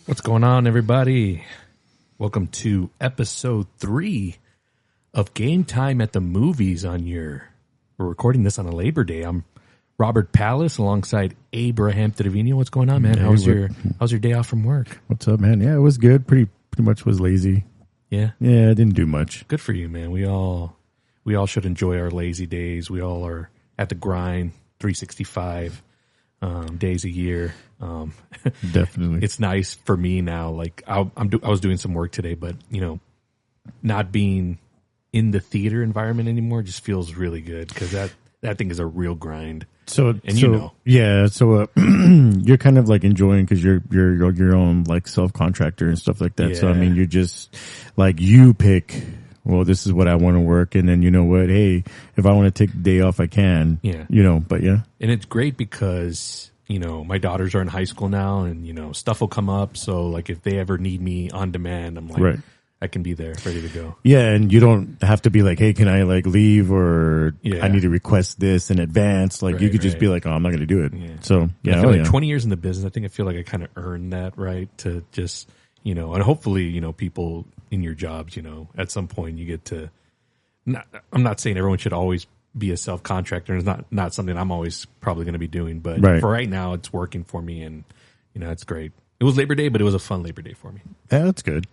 What's going on, everybody? Welcome to episode 3 of Game Time at the Movies we're recording this on a Labor Day. I'm Robert Pallas alongside Abraham Trevino. What's going on, man? How's your day off from work? What's up, man? Yeah, it was good. Pretty much was lazy. Yeah? Yeah, I didn't do much. Good for you, man. We all should enjoy our lazy days. We all are at the grind, 365 days a year. Definitely. It's nice for me now. Like I was doing some work today, but not being in the theater environment anymore just feels really good because that thing is a real grind. Yeah. So you're kind of like enjoying because you're your own like self contractor and stuff like that. Yeah. So I mean, you're just like you pick. Well, this is what I want to work, and then you know what? Hey, if I want to take the day off, I can. Yeah. But yeah. And it's great because my daughters are in high school now, and stuff will come up. So like if they ever need me on demand, I'm like, right. I can be there, ready to go. Yeah, and you don't have to be like, hey, can I like leave or I need to request this in advance. Like you could just be like, oh, I'm not going to do it. Yeah. So yeah, I feel like 20 years in the business, I feel like I kind of earned that right to just and hopefully people in your jobs, at some point you get to. I'm not saying everyone should always be a self contractor. It's not something I'm always probably going to be doing, but for right now, it's working for me, and it's great. It was Labor Day, but it was a fun Labor Day for me. Yeah, that's good.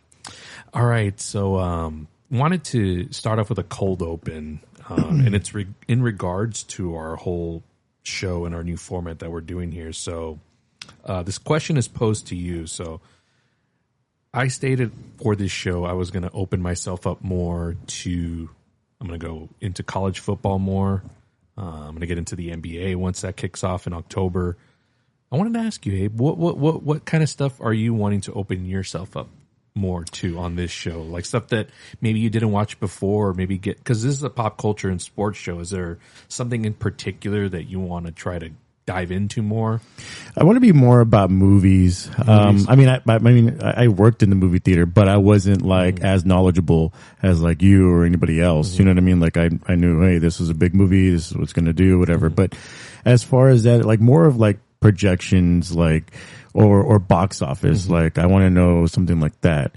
All right, so wanted to start off with a cold open, and it's in regards to our whole show and our new format that we're doing here. So this question is posed to you. So I stated for this show I was going to open myself up more to. I'm going to go into college football more. I'm going to get into the NBA once that kicks off in October. I wanted to ask you, Abe, what kind of stuff are you wanting to open yourself up more to on this show? Like stuff that maybe you didn't watch before, or maybe because this is a pop culture and sports show. Is there something in particular that you want to try to dive into more? I want to be more about movies. I worked in the movie theater, but I wasn't like as knowledgeable as like you or anybody else. You know what I mean? Like I knew, hey, this is a big movie. This is what's going to do, whatever. But as far as that, like more of like projections, like, or box office, like I want to know something like that.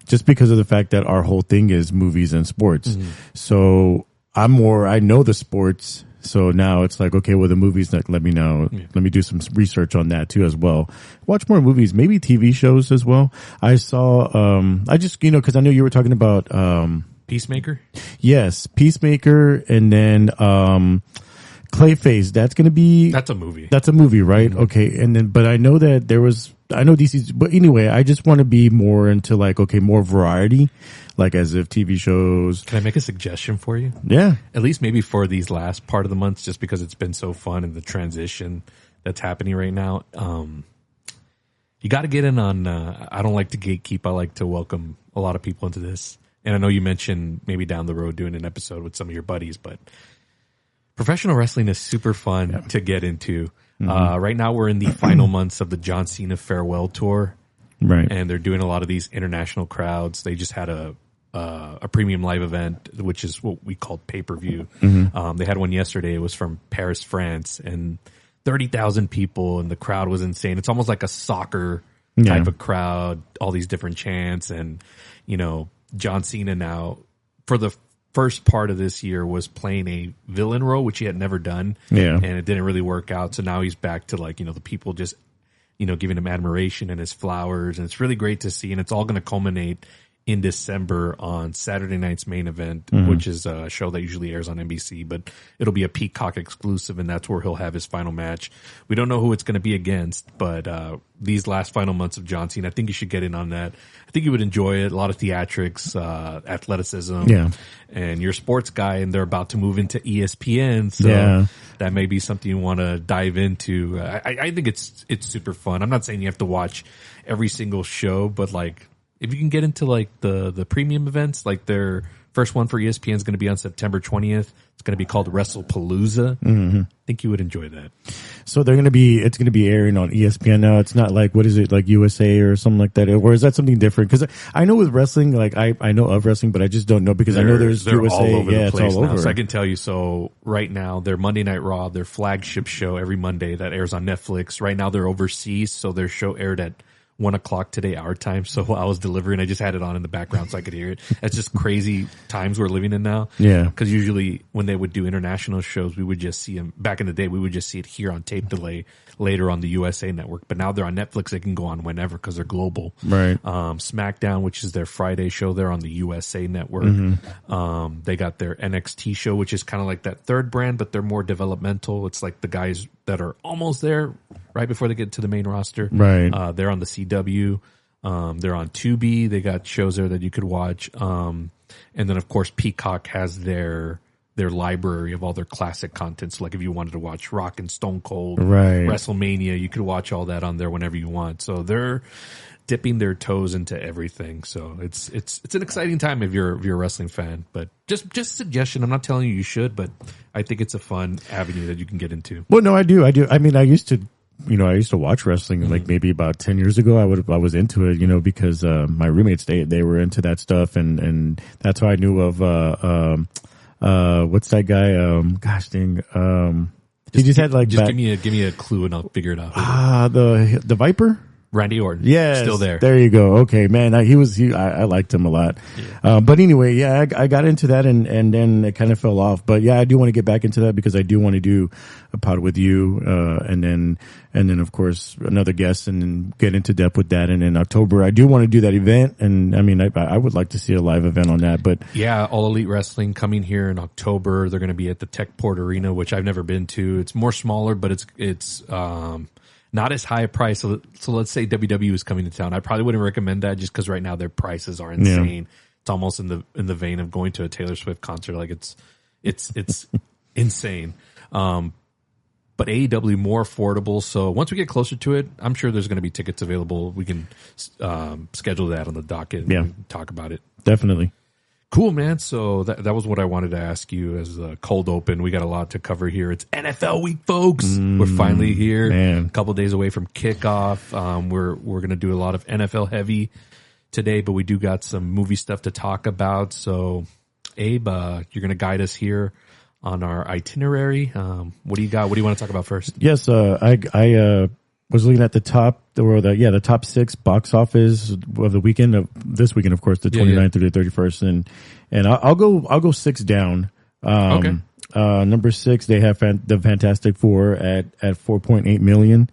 Just because of the fact that our whole thing is movies and sports. So I know the sports. So now it's like, okay, well, the movies, like, let me know. Yeah. Let me do some research on that too as well. Watch more movies, maybe TV shows as well. I saw, cause I know you were talking about, Peacemaker? Yes, Peacemaker, and then, Clayface. That's a movie. That's a movie, right? Mm-hmm. Okay. And then, but I know that I know DC's, but anyway, I just want to be more into like, okay, more variety, like as if TV shows. Can I make a suggestion for you? Yeah. At least maybe for these last part of the months, just because it's been so fun and the transition that's happening right now. You got to get in on, I don't like to gatekeep. I like to welcome a lot of people into this. And I know you mentioned maybe down the road doing an episode with some of your buddies, but professional wrestling is super fun to get into. Right now we're in the final months of the John Cena farewell tour. Right. And they're doing a lot of these international crowds. They just had a premium live event, which is what we called pay-per-view. They had one yesterday. It was from Paris, France, and 30,000 people, and the crowd was insane. It's almost like a soccer type of crowd, all these different chants. And, John Cena now, for the first part of this year, was playing a villain role, which he had never done. Yeah. And it didn't really work out. So now he's back to like, the people just, giving him admiration and his flowers. And it's really great to see. And it's all going to culminate in December on Saturday night's main event, which is a show that usually airs on NBC, but it'll be a Peacock exclusive, and that's where he'll have his final match. We don't know who it's going to be against, but these last final months of John Cena, I think you should get in on that. I think you would enjoy it. A lot of theatrics, athleticism, and you're a sports guy, and they're about to move into ESPN, so that may be something you want to dive into. I think it's super fun. I'm not saying you have to watch every single show, but like, if you can get into like the premium events, like their first one for ESPN is going to be on September 20th. It's going to be called WrestlePalooza. I think you would enjoy that. So it's going to be airing on ESPN now. It's not like, what is it, like USA or something like that? Or is that something different? Because I know with wrestling, like I know of wrestling, but I just don't know because I know there's USA. All over the place it's all now. over. So I can tell you, so right now, their Monday Night Raw, their flagship show every Monday that airs on Netflix. Right now they're overseas, so their show aired at 1:00 today our time. So while I was delivering, I just had it on in the background so I could hear it. It's just crazy times we're living in now. Yeah. Because usually when they would do international shows, we would just see them back in the day. We would just see it here on tape delay later on the USA Network. But now they're on Netflix. They can go on whenever because they're global. Right. SmackDown, which is their Friday show, they're on the USA Network. They got their NXT show, which is kind of like that third brand, but they're more developmental. It's like the guys that are almost there right before they get to the main roster. Right. They're on the CW. They're on Tubi. They got shows there that you could watch. And then of course Peacock has their library of all their classic content. So like if you wanted to watch Rock and Stone Cold, right, WrestleMania, you could watch all that on there whenever you want. So they're dipping their toes into everything. So it's an exciting time if you're a wrestling fan. But just a suggestion. I'm not telling you should, but I think it's a fun avenue that you can get into. Well, no, I do. I mean, I used to watch wrestling like maybe about 10 years ago. I was into it, because my roommates they were into that stuff, and that's how I knew of what's that guy? Gosh dang. He just had like give me a clue and I'll figure it out. The Viper. Randy Orton. Yeah, still there. There you go. Okay, man. I liked him a lot. Yeah. But anyway, yeah, I got into that and then it kind of fell off. But yeah, I do want to get back into that because I do want to do a pod with you, and then of course another guest and then get into depth with that. And in October, I do want to do that event. And I mean, I would like to see a live event on that, but yeah, All Elite Wrestling coming here in October. They're going to be at the Techport Arena, which I've never been to. It's more smaller, but it's not as high a price. So let's say WWE is coming to town. I probably wouldn't recommend that just because right now their prices are insane. Yeah. It's almost in the vein of going to a Taylor Swift concert. Like it's insane. But AEW more affordable. So once we get closer to it, I'm sure there's going to be tickets available. We can schedule that on the docket and talk about it. Definitely. Cool, man. So that was what I wanted to ask you as a cold open. We got a lot to cover here. It's NFL week, folks. We're finally here. Man. A couple days away from kickoff. We're going to do a lot of NFL heavy today, but we do got some movie stuff to talk about. So Abe, you're going to guide us here on our itinerary. What do you got? What do you want to talk about first? Yes. I was looking at the top 6 box office of the weekend of this weekend, of course, the 29th through the 31st. And I'll go 6 down. Okay. Number 6, they have the Fantastic Four at 4.8 million.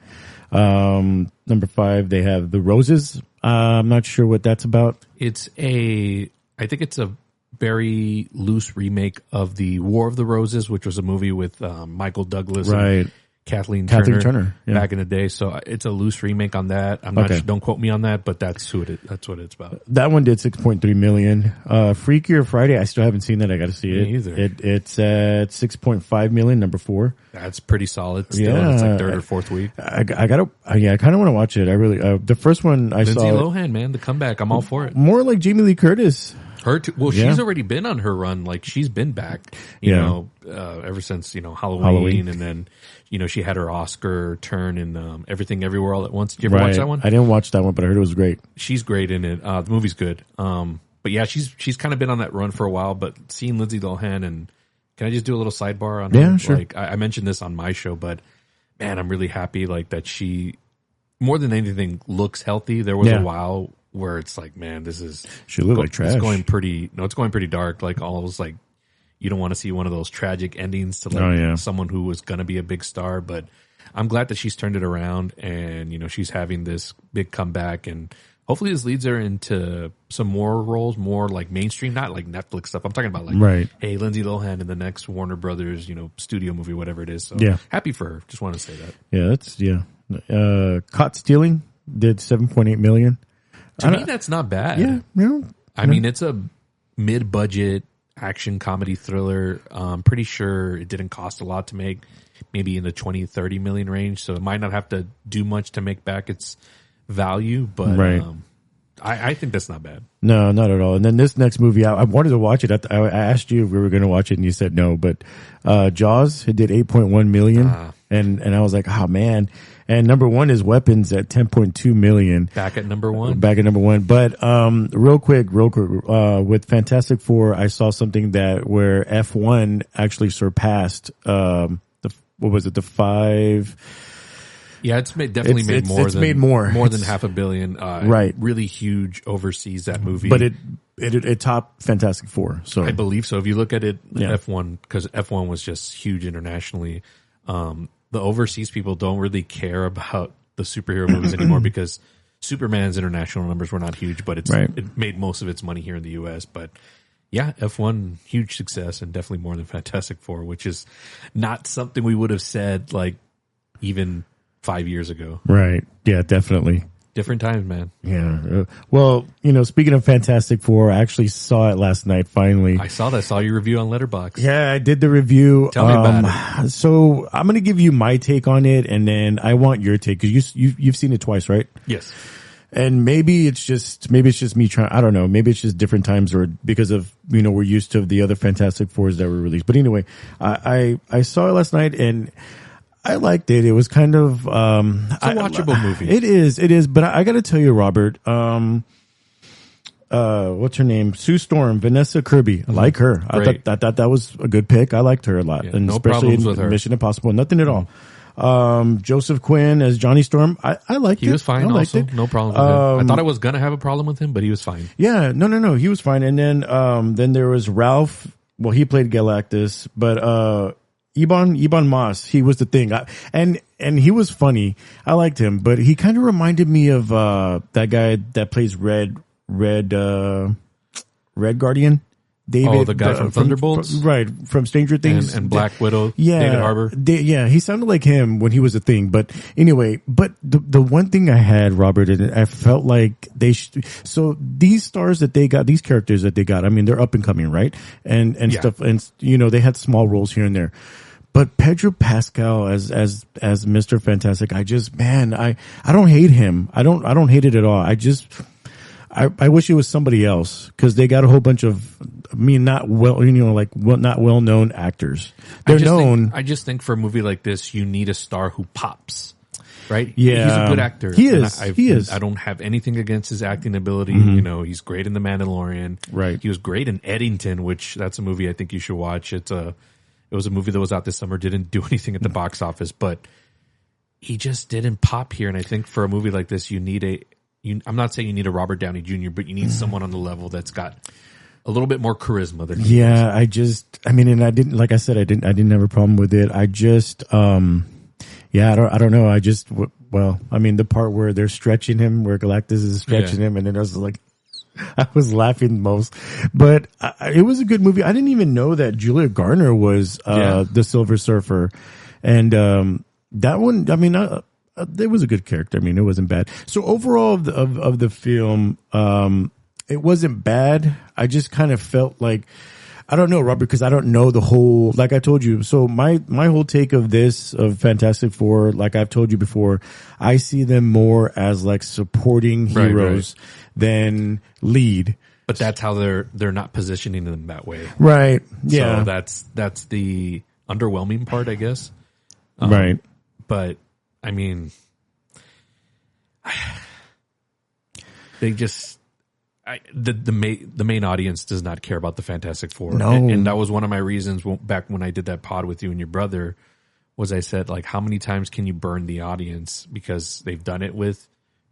Number 5, they have The Roses. I'm not sure what that's about. I think it's a very loose remake of the War of the Roses, which was a movie with, Michael Douglas. Right. And Kathleen Turner yeah. back in the day. So it's a loose remake on that. I'm not sure, don't quote me on that, but that's what it's about. That one did 6.3 million. Freakier Friday, I still haven't seen that. I got to see it. Me either. It's at 6.5 million, number 4. That's pretty solid. Still, yeah. It's like 3rd or 4th week. I kind of want to watch it. I really, the first one I saw. Lindsay Lohan, man, the comeback. I'm all for it. More like Jamie Lee Curtis. Her too. Well, she's already been on her run. Like she's been back, you know, ever since, Halloween. And then, she had her Oscar turn in, Everything Everywhere All at Once. Did you ever watch that one? I didn't watch that one, but I heard it was great. She's great in it. The movie's good. But yeah, she's kind of been on that run for a while, but seeing Lindsay Lohan, and can I just do a little sidebar on her? Yeah, sure. Like I mentioned this on my show, but man, I'm really happy like that she, more than anything, looks healthy. There was a while where it's like, man, she looked like trash. It's going pretty dark. Like almost like you don't want to see one of those tragic endings to someone who was going to be a big star. But I'm glad that she's turned it around and, she's having this big comeback, and hopefully this leads her into some more roles, more like mainstream, not like Netflix stuff. I'm talking about like, hey, Lindsay Lohan in the next Warner Brothers, studio movie, whatever it is. So happy for her. Just want to say that. Yeah, Caught Stealing did 7.8 million. To me, that's not bad. Yeah, I mean, it's a mid-budget action comedy thriller. I'm pretty sure it didn't cost a lot to make, maybe in the 20-30 million range. So it might not have to do much to make back its value, but I think that's not bad. No, not at all. And then this next movie, I wanted to watch it. I asked you if we were going to watch it, and you said no. But Jaws, it did 8.1 million, and I was like, oh man. And number 1 is Weapons at 10.2 million. Back at number 1. But real quick, with Fantastic Four, I saw something where F1 actually surpassed the 5 Yeah, definitely made more than $500 million. Right. Really huge overseas, that movie. But it topped Fantastic Four. So I believe so. If you look at it, F1, because F1 was just huge internationally. The overseas people don't really care about the superhero movies anymore because Superman's international numbers were not huge, but it made most of its money here in the U.S. But yeah, F1, huge success and definitely more than Fantastic Four, which is not something we would have said like even 5 years ago. Right. Yeah, definitely. Different times, man. Yeah. Well, speaking of Fantastic Four, I actually saw it last night, finally. I saw that. Saw your review on Letterboxd. Yeah, I did the review. Tell me about it. So I'm going to give you my take on it, and then I want your take, because you've seen it twice, right? Yes. And maybe it's just me trying, I don't know, maybe it's just different times, or because of, we're used to the other Fantastic Fours that were released. But anyway, I saw it last night, and I liked it. It was kind of, it's a watchable movie. It is. But I got to tell you, Robert, what's her name? Sue Storm, Vanessa Kirby. I like her. I thought that was a good pick. I liked her a lot. Yeah, and no especially problems with her. Mission Impossible. Nothing at all. Joseph Quinn as Johnny Storm. I liked it. He was fine I liked also. it. No problem with him. I thought I was going to have a problem with him, but he was fine. Yeah. No. He was fine. And then there was Ralph. Well, he played Galactus, but, Ebon Moss, he was the thing. And he was funny. I liked him, but he kind of reminded me of, that guy that plays Red Guardian. David, the guy from Thunderbolts? From Stranger Things. And Black Widow, yeah, David Harbour. He sounded like him when he was a thing. But anyway, the one thing I had, Robert, and I felt like so these stars that they got, these characters that they got, I mean, they're up and coming, right? And stuff, and they had small roles here and there. But Pedro Pascal as Mr. Fantastic, I don't hate him. I don't hate it at all. I wish it was somebody else, because they got a whole bunch of, not well known actors. They're known. I just think for a movie like this, you need a star who pops, right? Yeah, he's a good actor. He is. I don't have anything against his acting ability. Mm-hmm. He's great in The Mandalorian. Right. He was great in Eddington, which that's a movie I think you should watch. It was a movie that was out this summer, didn't do anything at the box office, but he just didn't pop here. And I think for a movie like this, you need I'm not saying you need a Robert Downey Jr., but you need someone on the level that's got a little bit more charisma than he does. And I didn't, like I said, I didn't have a problem with it. I just, I don't know. The part where they're stretching him, where Galactus is stretching him, and then I was like, I was laughing most, but it was a good movie. I didn't even know that Julia Garner was, the Silver Surfer. And, that one, it was a good character. I mean, it wasn't bad. So overall of the film, it wasn't bad. I just kind of felt like, I don't know, Robert, because I don't know the whole, like I told you. So my whole take of Fantastic Four, like I've told you before, I see them more as like supporting heroes than lead. But that's how they're not positioning them that way. Right. Yeah. So that's the underwhelming part, I guess. Right. But I mean, they just, the main audience does not care about the Fantastic Four. No. And that was one of my reasons back when I did that pod with you and your brother, was I said, like, how many times can you burn the audience? Because they've done it with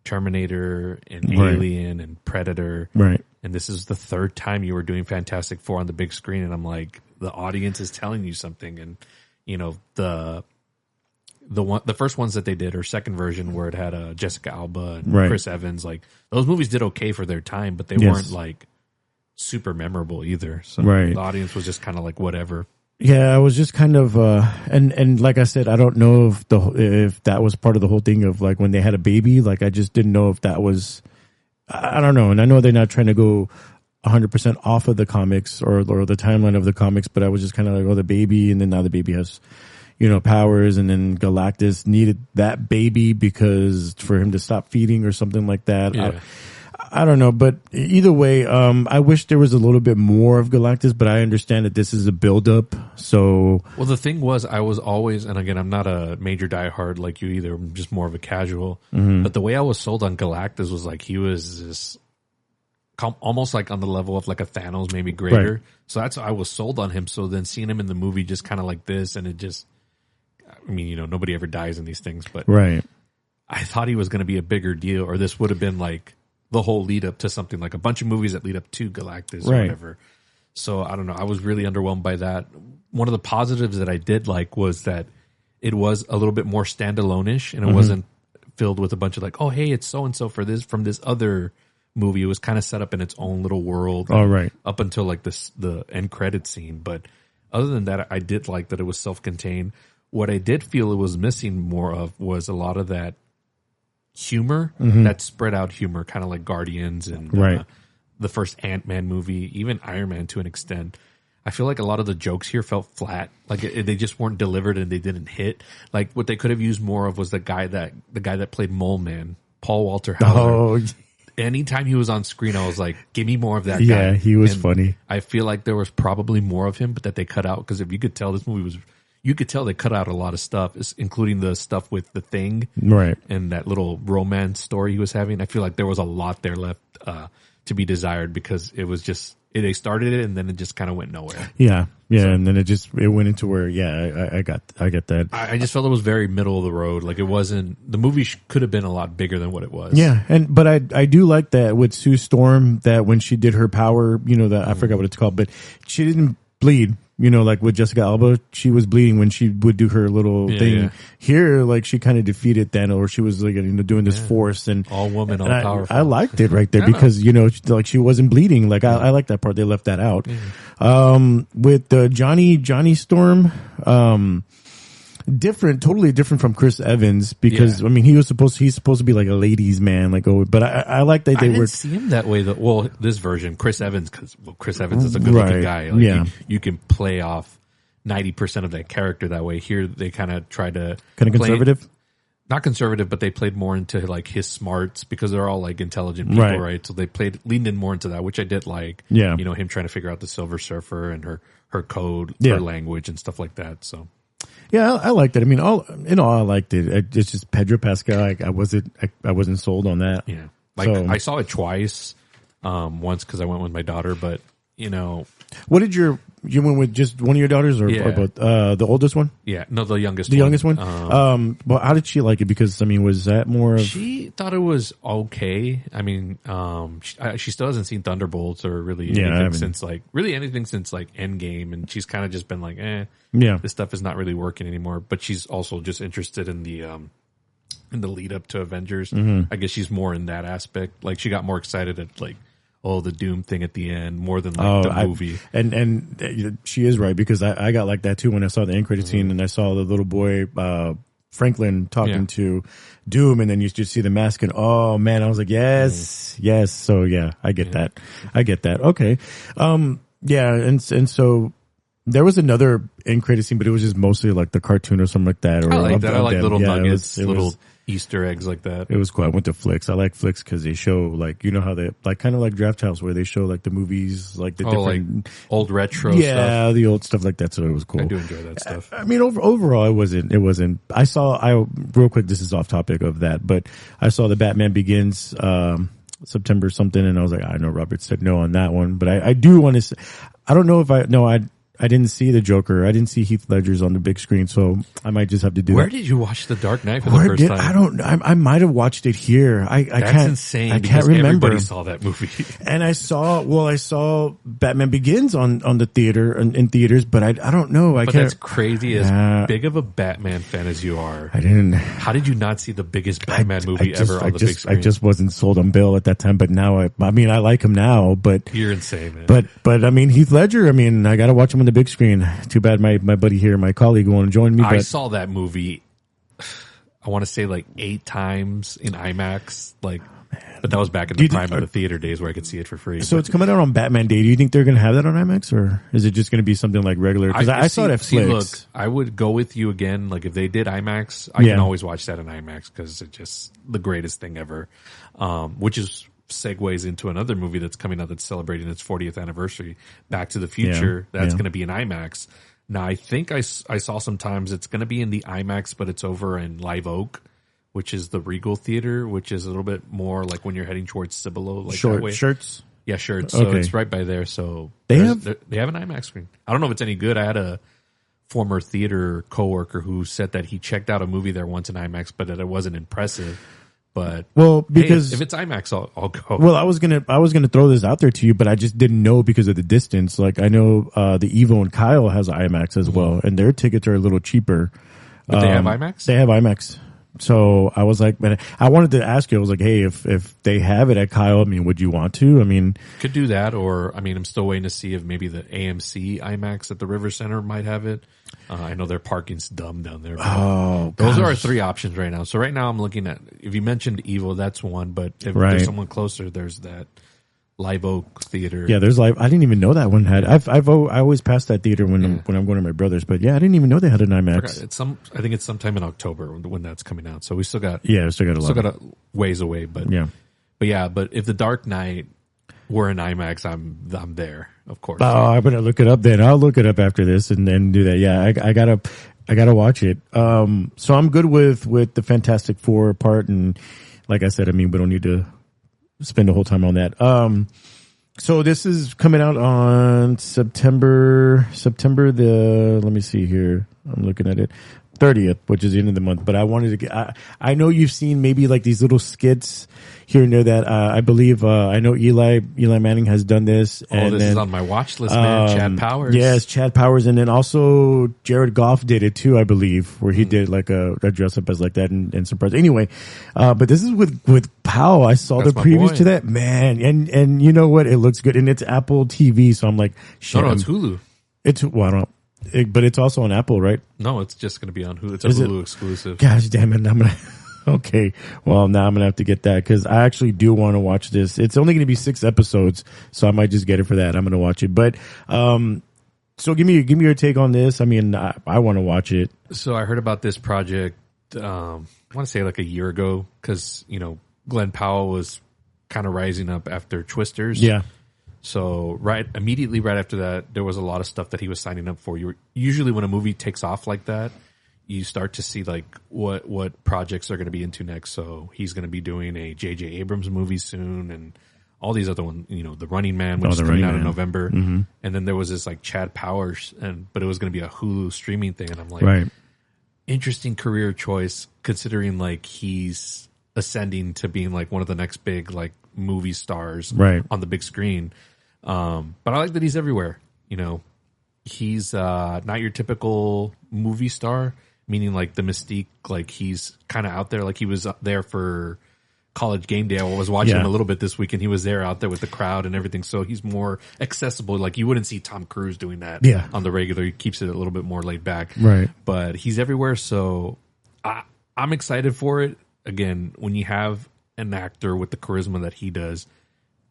Terminator and Alien and Predator. Right. And this is the third time you were doing Fantastic Four on the big screen. And I'm like, the audience is telling you something. And, the first ones that they did, or second version where it had Jessica Alba and Chris Evans, like those movies did okay for their time, but they weren't like super memorable either. So the audience was just kind of like whatever. Yeah, I was just kind of and like I said, I don't know if that was part of the whole thing of like when they had a baby. Like I just didn't know if that was, I don't know. And I know they're not trying to go 100% off of the comics or the timeline of the comics, but I was just kind of like, the baby, and then now the baby has, powers, and then Galactus needed that baby because for him to stop feeding or something like that. Yeah. I don't know, but either way, I wish there was a little bit more of Galactus, but I understand that this is a build-up. So, well, the thing was, I was always, and again, I'm not a major diehard like you either. I'm just more of a casual. Mm-hmm. But the way I was sold on Galactus was like he was this almost like on the level of like a Thanos, maybe greater. Right. So that's I was sold on him. So then seeing him in the movie just kind of like this, and it just, I mean, nobody ever dies in these things, but right. I thought he was going to be a bigger deal, or this would have been like the whole lead up to something, like a bunch of movies that lead up to Galactus or whatever. So I don't know. I was really underwhelmed by that. One of the positives that I did like was that it was a little bit more standalone-ish, and it wasn't filled with a bunch of like, oh, hey, it's so-and-so for this from this other movie. It was kind of set up in its own little world. Oh, right. Up until like the end credit scene. But other than that, I did like that it was self-contained. What I did feel it was missing more of was a lot of that humor, that spread out humor, kind of like Guardians and the first Ant-Man movie, even Iron Man to an extent. I feel like a lot of the jokes here felt flat. Like they just weren't delivered and they didn't hit. Like what they could have used more of was the guy that played Mole Man, Paul Walter Hauser. Oh, anytime he was on screen, I was like, give me more of that guy. Yeah, he was funny. I feel like there was probably more of him, but that they cut out, because if you could tell this movie was, you could tell they cut out a lot of stuff, including the stuff with the Thing. Right. And that little romance story he was having. I feel like there was a lot there left to be desired, because it was just, they started it and then it just kind of went nowhere. Yeah. Yeah. So, and then it went into where, I get that. I just felt it was very middle of the road. Like it wasn't, the movie could have been a lot bigger than what it was. Yeah. But I do like that with Sue Storm, that when she did her power, that I forgot what it's called, but she didn't bleed. Like with Jessica Alba, she was bleeding when she would do her little thing. Yeah. Here, like she kind of defeated Thanos, or she was like, doing this force and all woman, all powerful. I liked it right there because, like she wasn't bleeding. Like I like that part. They left that out. With Johnny Storm, totally different from Chris Evans, because he's supposed to be like a ladies' man, but I like that they didn't see him that way though. Well, this version, Chris Evans, because Chris Evans is a good looking guy. Like, you can play off 90% of that character that way. Here they kind of try to conservative. Not conservative, but they played more into like his smarts, because they're all like intelligent people, right? So they leaned in more into that, which I did like. Yeah, him trying to figure out the Silver Surfer and her code, her language and stuff like that. So. Yeah, I liked it. I mean, I liked it. It's just Pedro Pascal. I wasn't sold on that. Yeah, I saw it twice. Once because I went with my daughter, but what did you went with just one of your daughters or both? The oldest one? Yeah, no, the youngest. The youngest one. Well, how did she like it? Because was that more of? She thought it was okay. I mean, she still hasn't seen Thunderbolts or really anything since Endgame, and she's kind of just been like, this stuff is not really working anymore. But she's also just interested in the lead up to Avengers. I guess she's more in that aspect. Like she got more excited at the Doom thing at the end more than the movie. And she is right, because I got like that too when I saw the end credit scene and I saw the little boy Franklin talking to Doom, and then you just see the mask, and oh man, I was like, yes. So I get that. Okay. And so there was another end credit scene, but it was just mostly like the cartoon or something like that. Or I like that. I like little nuggets, little Easter eggs like that. It was cool. I went to Flicks. I like Flicks because they show how they kind of like Draft House, where they show the movies, the different old retro stuff. Yeah, the old stuff like that. So it was cool. I do enjoy that stuff. I mean, overall, it wasn't. Real quick, this is off topic of that, but I saw the Batman Begins September something, and I was like, I know Robert said no on that one, but I do want to. I don't know if I didn't see the Joker. I didn't see Heath Ledger's on the big screen, so I might just have to do it. Where did you watch The Dark Knight for the first time? I don't know. I might have watched it here. That's insane. I can't remember. Everybody saw that movie. And I saw Batman Begins on the theater in theaters, but I don't know. But that's crazy. As big of a Batman fan as you are, I didn't. How did you not see the biggest Batman movie ever on the big screen? I just wasn't sold on Bill at that time, but now I like him now. But you're insane, man. But I mean, Heath Ledger. I mean, I got to watch him on the big screen. Too bad my buddy here, my colleague, won't join me. I saw that movie, I want to say 8 times in IMAX. But that was back in the prime of the theater days where I could see it for free. So it's coming out on Batman Day. Do you think they're going to have that on IMAX, or is it just going to be something like regular? Because I saw it at Flicks. Look, I would go with you again. If they did IMAX, I can always watch that in IMAX because it's just the greatest thing ever. Which is segues into another movie that's coming out that's celebrating its 40th anniversary, Back to the Future. That's going to be in IMAX. Now, I think I saw sometimes it's going to be in the IMAX, but it's over in Live Oak, which is the Regal Theater, which is a little bit more like when you're heading towards Cibolo. That way. Shirts? Yeah, Shirts. So it's right by there. So they have an IMAX screen. I don't know if it's any good. I had a former theater coworker who said that he checked out a movie there once in IMAX, but that it wasn't impressive. But because if it's IMAX, I'll go. Well, I was gonna throw this out there to you, but I just didn't know because of the distance. Like I know the Evo and Kyle has IMAX as well, and their tickets are a little cheaper. But they have IMAX? They have IMAX. So I was like, man, I wanted to ask you. I was like, hey, if they have it at Kyle, I mean, would you want to? I mean, could do that, or I mean, I'm still waiting to see if maybe the AMC IMAX at the River Center might have it. I know their parking's dumb down there. Those are our three options right now. So right now I'm looking at, if you mentioned Evo, that's one, but if there's someone closer, there's that Live Oak Theater. Yeah, there's I didn't even know that one had. I always pass that theater when I'm going to my brother's, but yeah, I didn't even know they had an IMAX. I think it's sometime in October when that's coming out. So we still got a ways away, but but if The Dark Knight were in IMAX, I'm there, of course. Oh, I'm gonna look it up then. I'll look it up after this and then do that. Yeah, I gotta watch it. So I'm good with the Fantastic Four part, and like I said, I mean, we don't need to spend the whole time on that. So this is coming out on September let me see here. I'm looking at it. 30th, which is the end of the month. But I wanted to get, I know you've seen maybe like these little skits here and there that, I believe, I know Eli Manning has done this. And this is on my watch list, man. Chad Powers. Yes, Chad Powers. And then also Jared Goff did it too, I believe, where he did like a dress up as like that and surprise. Anyway, but this is with Powell. I saw the previews to that, man. And you know what? It looks good. And it's Apple TV. So I'm like, shit. No, it's Hulu. I don't but it's also on Apple, right? No, it's just going to be on Hulu. It's a Hulu exclusive. Gosh damn it. Okay. Well, now I'm going to have to get that because I actually do want to watch this. It's only going to be 6 episodes, so I might just get it for that. I'm going to watch it. But, so give me your take on this. I mean, I want to watch it. So I heard about this project, I want to say like a year ago because, Glenn Powell was kind of rising up after Twisters. Yeah. So immediately right after that, there was a lot of stuff that he was signing up for. Usually when a movie takes off like that, you start to see like what projects are going to be into next. So he's going to be doing a J.J. Abrams movie soon, and all these other ones. The Running Man, which is coming out in November, and then there was this like Chad Powers, but it was going to be a Hulu streaming thing, and I'm like, interesting career choice considering like he's ascending to being like one of the next big like movie stars on the big screen. But I like that he's everywhere. He's not your typical movie star, meaning like the mystique, like he's kind of out there. Like he was there for College Game Day. I was watching him a little bit this week, and he was there out there with the crowd and everything. So he's more accessible. Like you wouldn't see Tom Cruise doing that on the regular. He keeps it a little bit more laid back. Right. But he's everywhere. So I'm excited for it. Again, when you have an actor with the charisma that he does,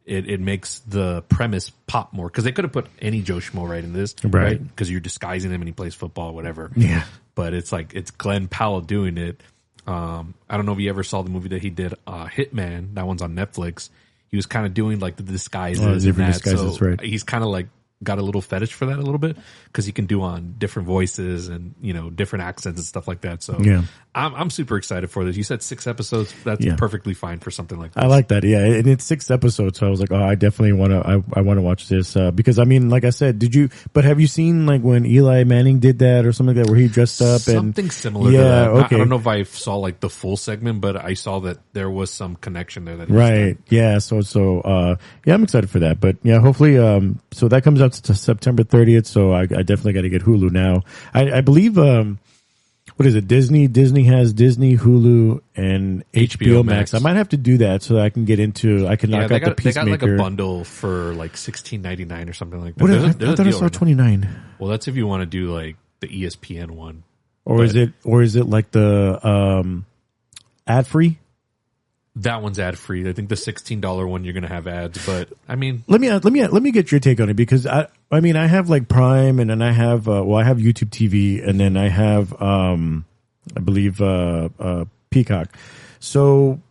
it makes the premise pop more. Because they could have put any Joe Schmo in this, right? Because you're disguising him and he plays football or whatever. Yeah. But it's Glenn Powell doing it. I don't know if you ever saw the movie that he did, Hitman. That one's on Netflix. He was kind of doing like the disguises. Different disguises, so right. He's kind of like got a little fetish for that a little bit because he can do on different voices and different accents and stuff like that. So I'm super excited for this. You said 6 episodes. That's perfectly fine for something like this. I like that. Yeah, and it's 6 episodes. So I was like, I definitely want to. I want to watch this because I mean, like I said, but have you seen like when Eli Manning did that or something like that where he dressed up something similar to that? Okay. I don't know if I saw like the full segment, but I saw that there was some connection there. That Yeah. So I'm excited for that. But yeah, hopefully, so that comes out to September 30th. So I definitely got to get Hulu now. I believe, what is it? Disney has Disney, Hulu, and HBO Max. I might have to do that so that I can get into, I can knock out the Peacemaker. They got like a bundle for like $16.99 or something like that. I thought I saw $29. Well, that's if you want to do like the ESPN one. Or is it like the, ad free? That one's ad free. I think the $16 one you're going to have ads, but I mean, let me get your take on it because I mean I have like Prime and then I have I have YouTube TV and then I have I believe Peacock. So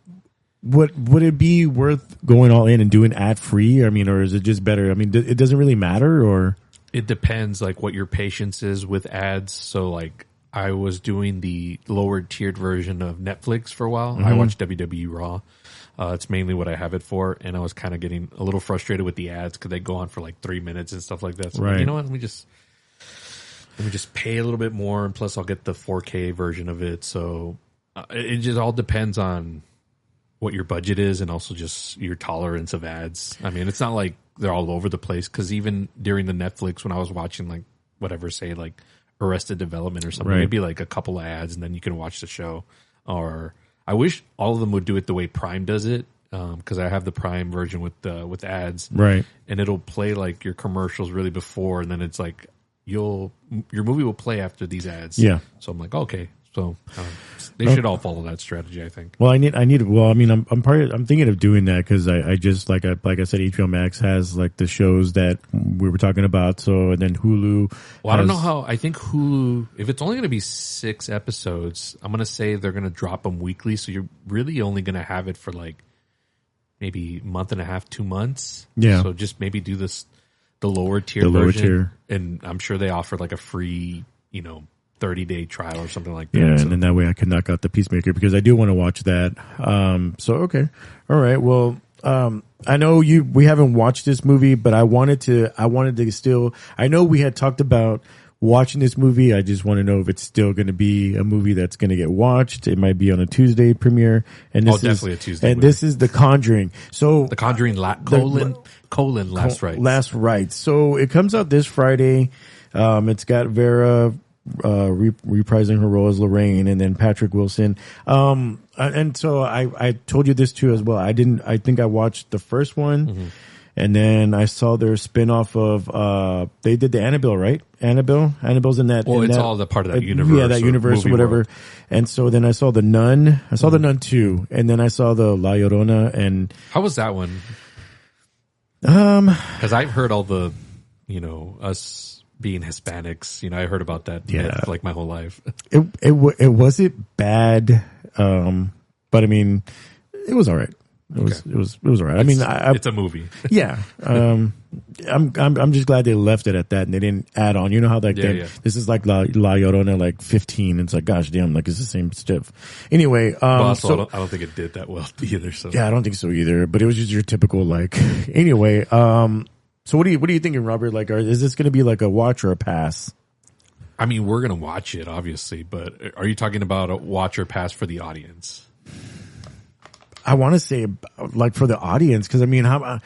would it be worth going all in and doing ad free? I mean, or is it just better? I mean, it doesn't really matter, or it depends like what your patience is with ads. So like I was doing the lower tiered version of Netflix for a while. I watched WWE Raw. It's mainly what I have it for. And I was kind of getting a little frustrated with the ads because they go on for like 3 minutes and stuff like that. So you know what? Let me just Let me just pay a little bit more, and plus I'll get the 4K version of it. So it just all depends on what your budget is and also just your tolerance of ads. I mean, it's not like they're all over the place, because even during the Netflix, when I was watching like whatever, say like Arrested Development or something, maybe like a couple of ads and then you can watch the show. Or I wish all of them would do it the way Prime does it, because I have the Prime version with ads, right? And it'll play like your commercials really before, and then it's like your movie will play after these ads. Yeah. So I'm like, okay. So they should all follow that strategy, I think. Well, I need. Well, I mean, I'm thinking of doing that because I just like I said, HBO Max has like the shows that we were talking about. So and then Hulu. Well, I don't know how. I think Hulu, if it's only going to be 6 episodes, I'm going to say they're going to drop them weekly. So you're really only going to have it for like maybe a month and a half, 2 months. Yeah. So just maybe do the lower tier version, and I'm sure they offer like a free, 30-day trial or something like that. Yeah, and then that way I can knock out the Peacemaker because I do want to watch that. So okay, all right. Well, I know we haven't watched this movie, but I wanted to still. I know we had talked about watching this movie. I just want to know if it's still going to be a movie that's going to get watched. It might be on a Tuesday premiere, and this is definitely a Tuesday. And this is The Conjuring. So The Conjuring Last Rites. Last Rites. So it comes out this Friday. It's got Vera reprising her role as Lorraine, and then Patrick Wilson. And so I told you this too as well. I think I watched the first one. Mm-hmm. And then I saw their spinoff of, they did the Annabelle, right? Annabelle's in that. Well, it's all the part of that universe. Yeah, that universe or whatever. World. And so then I saw The Nun. I saw The Nun 2. And then I saw the La Llorona. And how was that one? Cause I've heard all the, us being Hispanics, I heard about that myth, like my whole life. It wasn't bad. But I mean, it was all right. It was all right. I mean, it's a movie. Yeah. I'm just glad they left it at that and they didn't add on. You know how this is like La Llorona, like 15. It's like, gosh damn, like it's the same stuff. Anyway, I don't think it did that well either. So yeah, I don't think so either. But it was just your typical like. Anyway, so what are you thinking, Robert? Like, is this going to be like a watch or a pass? I mean, we're going to watch it, obviously, but are you talking about a watch or pass for the audience? I want to say like for the audience, because I mean, I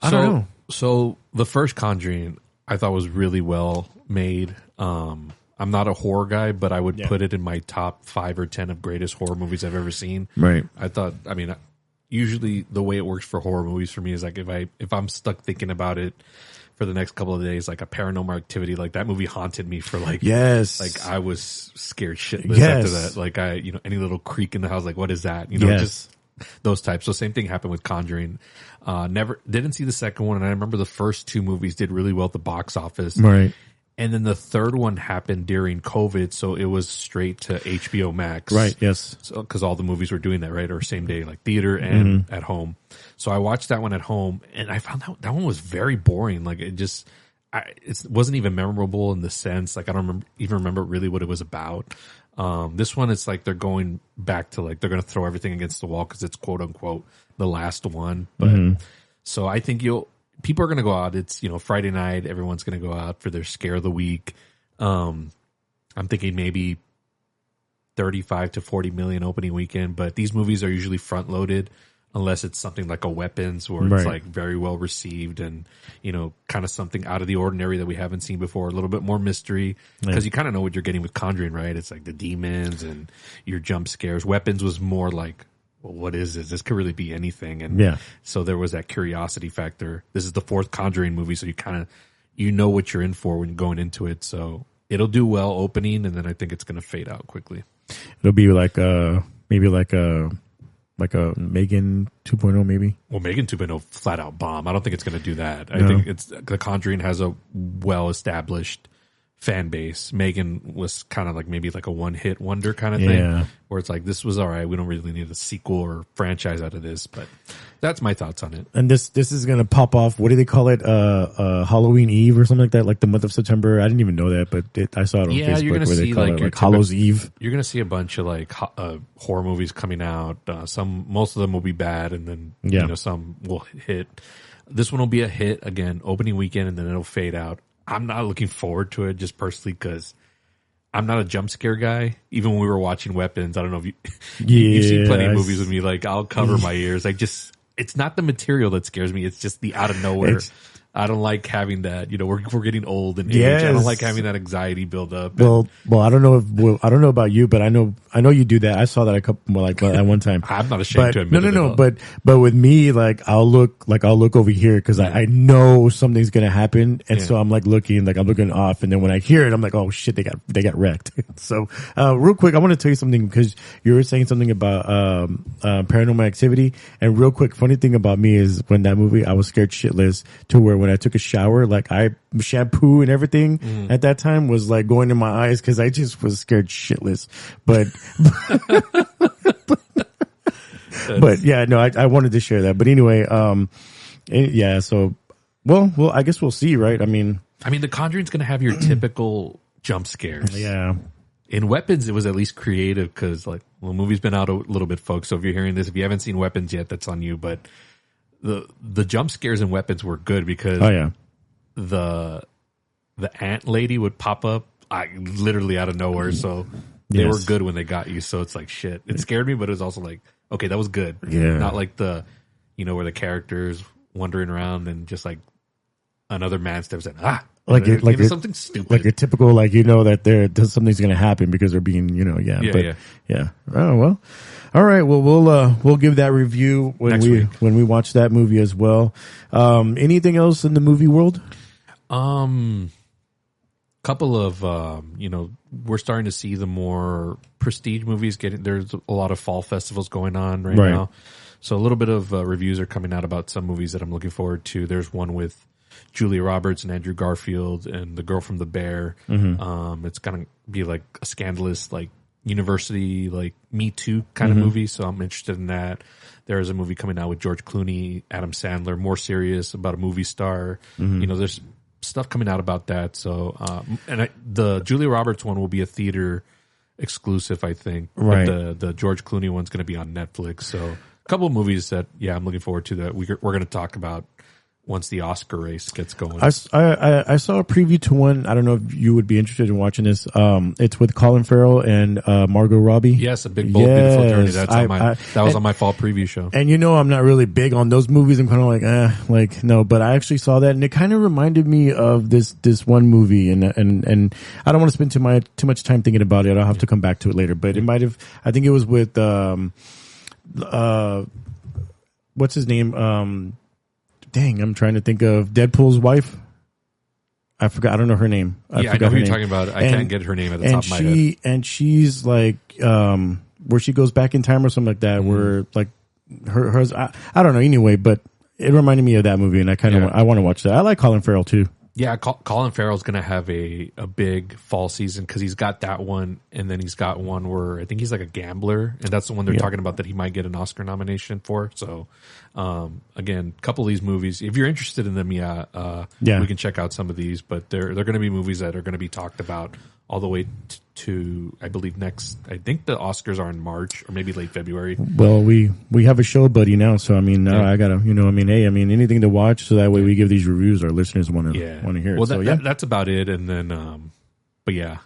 don't know. So the first Conjuring I thought was really well made. I'm not a horror guy, but I would put it in my top 5 or 10 of greatest horror movies I've ever seen. Right. Usually the way it works for horror movies for me is like if I'm stuck thinking about it for the next couple of days, like a Paranormal Activity, like that movie haunted me for like, like I was scared shitless after that. Like any little creak in the house, like what is that? Just those types. So same thing happened with Conjuring. Never didn't see the second one, and I remember the first 2 movies did really well at the box office. Right. And then the third one happened during COVID, so it was straight to HBO Max. Right, yes. So, because all the movies were doing that, right? Or same day, like theater and at home. So I watched that one at home, and I found out that one was very boring. Like it wasn't even memorable in the sense, like I don't even remember really what it was about. This one, it's like they're going back to like, they're going to throw everything against the wall because it's quote unquote the last one. But so I think people are going to go out. It's, Friday night, everyone's going to go out for their scare of the week. I'm thinking maybe 35 to 40 million opening weekend, but these movies are usually front loaded unless it's something like a Weapons where it's like very well received and, kind of something out of the ordinary that we haven't seen before, a little bit more mystery because you kind of know what you're getting with Conjuring, right? It's like the demons and your jump scares. Weapons was more like, well, what is this? This could really be anything. And so there was that curiosity factor. This is the 4th Conjuring movie, so you kind of, what you're in for when you're going into it. So it'll do well opening, and then I think it's going to fade out quickly. It'll be like maybe like a Megan 2.0 maybe. Well, Megan 2.0 flat out bomb. I don't think it's going to do that. I think The Conjuring has a well established fan base. Megan was kind of like maybe like a one-hit wonder kind of thing, where it's like, this was all right. We don't really need a sequel or franchise out of this, but that's my thoughts on it. And this is going to pop off. What do they call it? Halloween Eve or something like that, like the month of September. I didn't even know that, but I saw it on Facebook you're gonna where see they call it like Hallows Eve. You're going to see a bunch of like horror movies coming out. Most of them will be bad, and then some will hit. This one will be a hit again, opening weekend, and then it'll fade out. I'm not looking forward to it just personally because I'm not a jump scare guy. Even when we were watching Weapons, I don't know if you've seen plenty of movies with me. Like I'll cover my ears. It's not the material that scares me. It's just the out of nowhere. I don't like having that. We're getting old and age. I don't like having that anxiety build up. Well, I don't know. I don't know about you, but I know you do that. I saw that at one time. I'm not ashamed to admit it. No. But with me, I'll look over here because I know something's gonna happen, and so I'm looking, I'm looking off, and then when I hear it, I'm like, oh shit, they got wrecked. So, real quick, I want to tell you something because you were saying something about Paranormal Activity, and real quick, funny thing about me is when that movie, I was scared shitless to where when I took a shower, shampoo and everything at that time was going in my eyes because I just was scared shitless. But yeah, no, I wanted to share that. But anyway, yeah. So, well, I guess we'll see, right? I mean, The Conjuring's going to have your typical jump scares. Yeah. In Weapons, it was at least creative because, the movie's been out a little bit, folks. So if you're hearing this, if you haven't seen Weapons yet, that's on you. But the jump scares in Weapons were good because the ant lady would pop up literally out of nowhere. So they were good when they got you. So it's shit. It scared me, but it was also okay, that was good. Yeah. Not where the character's wandering around and just another man steps in. Something stupid. Like your typical, that something's going to happen because they're being, yeah. Oh, well. All right. Well, we'll give that review when we watch that movie as well. Anything else in the movie world? Couple of, we're starting to see the more prestige movies there's a lot of fall festivals going on right now. So a little bit of reviews are coming out about some movies that I'm looking forward to. There's one with Julia Roberts and Andrew Garfield and The Girl from the Bear. Mm-hmm. It's going to be a scandalous, university, Me Too kind of movie. So I'm interested in that. There is a movie coming out with George Clooney, Adam Sandler, more serious about a movie star. There's stuff coming out about that. So, the Julia Roberts one will be a theater exclusive, I think. Right. But the George Clooney one's going to be on Netflix. So a couple of movies that, I'm looking forward to that we're going to talk about once the Oscar race gets going. I saw a preview to one. I don't know if you would be interested in watching this. It's with Colin Farrell and Margot Robbie. Yes, A Big Bold Beautiful Journey. That was on my fall preview show. And I'm not really big on those movies. I'm kind of no. But I actually saw that, and it kind of reminded me of this one movie. And I don't want to spend too much time thinking about it. I'll have to come back to it later. But it might have. I think it was with what's his name? Dang, I'm trying to think of Deadpool's wife. I forgot. I don't know her name. I know who you're talking about. I can't get her name at the top of my head. And she's where she goes back in time or something like that. Where hers. I don't know. Anyway, but it reminded me of that movie, and I want to watch that. I like Colin Farrell too. Yeah, Colin Farrell's going to have a big fall season because he's got that one, and then he's got one where I think he's like a gambler, and that's the one they're talking about that he might get an Oscar nomination for. So, again, a couple of these movies, if you're interested in them, we can check out some of these, but they're going to be movies that are going to be talked about all the way to I believe I think the Oscars are in March or maybe late February. Well, we have a show buddy now, so I gotta, anything to watch, so that way we give these reviews, our listeners want to hear it. Well, that's about it, and then, but yeah,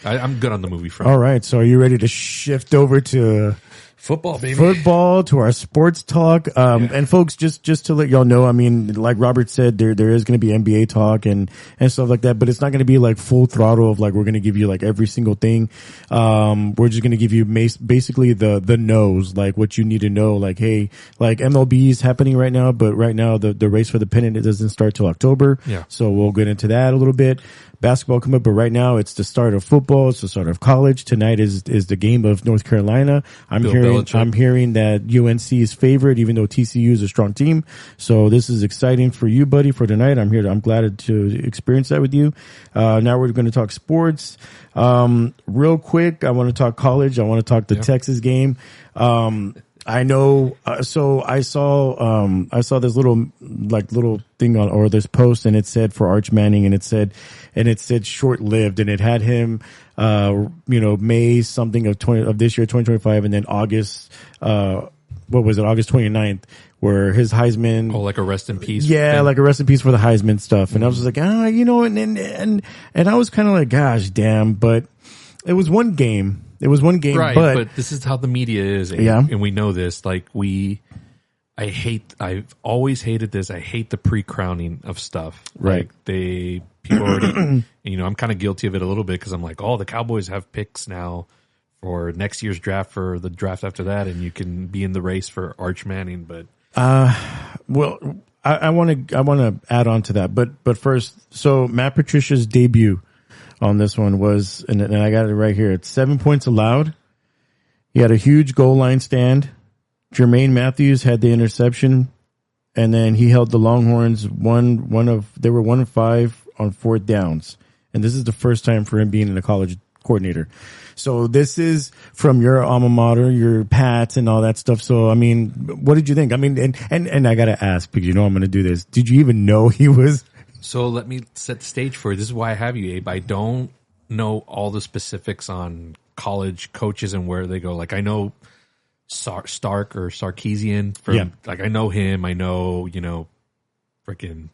I'm good on the movie front. All right, so are you ready to shift over to football, baby? Football, to our sports talk. And folks, just to let y'all know, like Robert said, there is going to be NBA talk and stuff like that, but it's not going to be full throttle of we're going to give you every single thing. We're just going to give you basically the knows, what you need to know. Hey, MLB is happening right now, but right now the race for the pennant, it doesn't start till October. Yeah. So we'll get into that a little bit. Basketball come up, but right now it's the start of football. It's the start of college. Tonight is the game of North Carolina. I'm hearing that UNC is favored, even though TCU is a strong team. So this is exciting for you, buddy, for tonight. I'm glad to experience that with you. Now we're going to talk sports. Real quick, I want to talk college. I want to talk the Texas game. I know. So I saw this little thing or this post, and it said for Arch Manning, and it said short lived, and it had him, May something of this year, 2025, and then August, what was it, August 29th, where his Heisman. Oh, like a rest in peace. Yeah, thing? like a rest in peace for the Heisman stuff. And I was just like, and I was kind of like, gosh, damn. But it was one game. Right, but this is how the media is. And we know this. Like, I've always hated this. I hate the pre-crowning of stuff. Right. Like, people already, I'm kind of guilty of it a little bบbecause I'm like, oh, the Cowboys have picks now for next year's draft, for the draft after that, and you can be in the race for Arch Manning. But well, I want to add on to that, but first, so Matt Patricia's debut on this one was, and I got it right here. It's 7 points allowed. He had a huge goal line stand. Jermaine Matthews had the interception, and then he held the Longhorns they were 1 of 5 on 4th downs, and this is the first time for him being a college coordinator. So this is from your alma mater, your Pats and all that stuff. So, I mean, what did you think? I mean, and I got to ask, because I'm going to do this. Did you even know he was? So let me set the stage for you. This is why I have you, Abe. I don't know all the specifics on college coaches and where they go. Like, I know Stark or Sarkisian from, like, I know him. I know, freaking,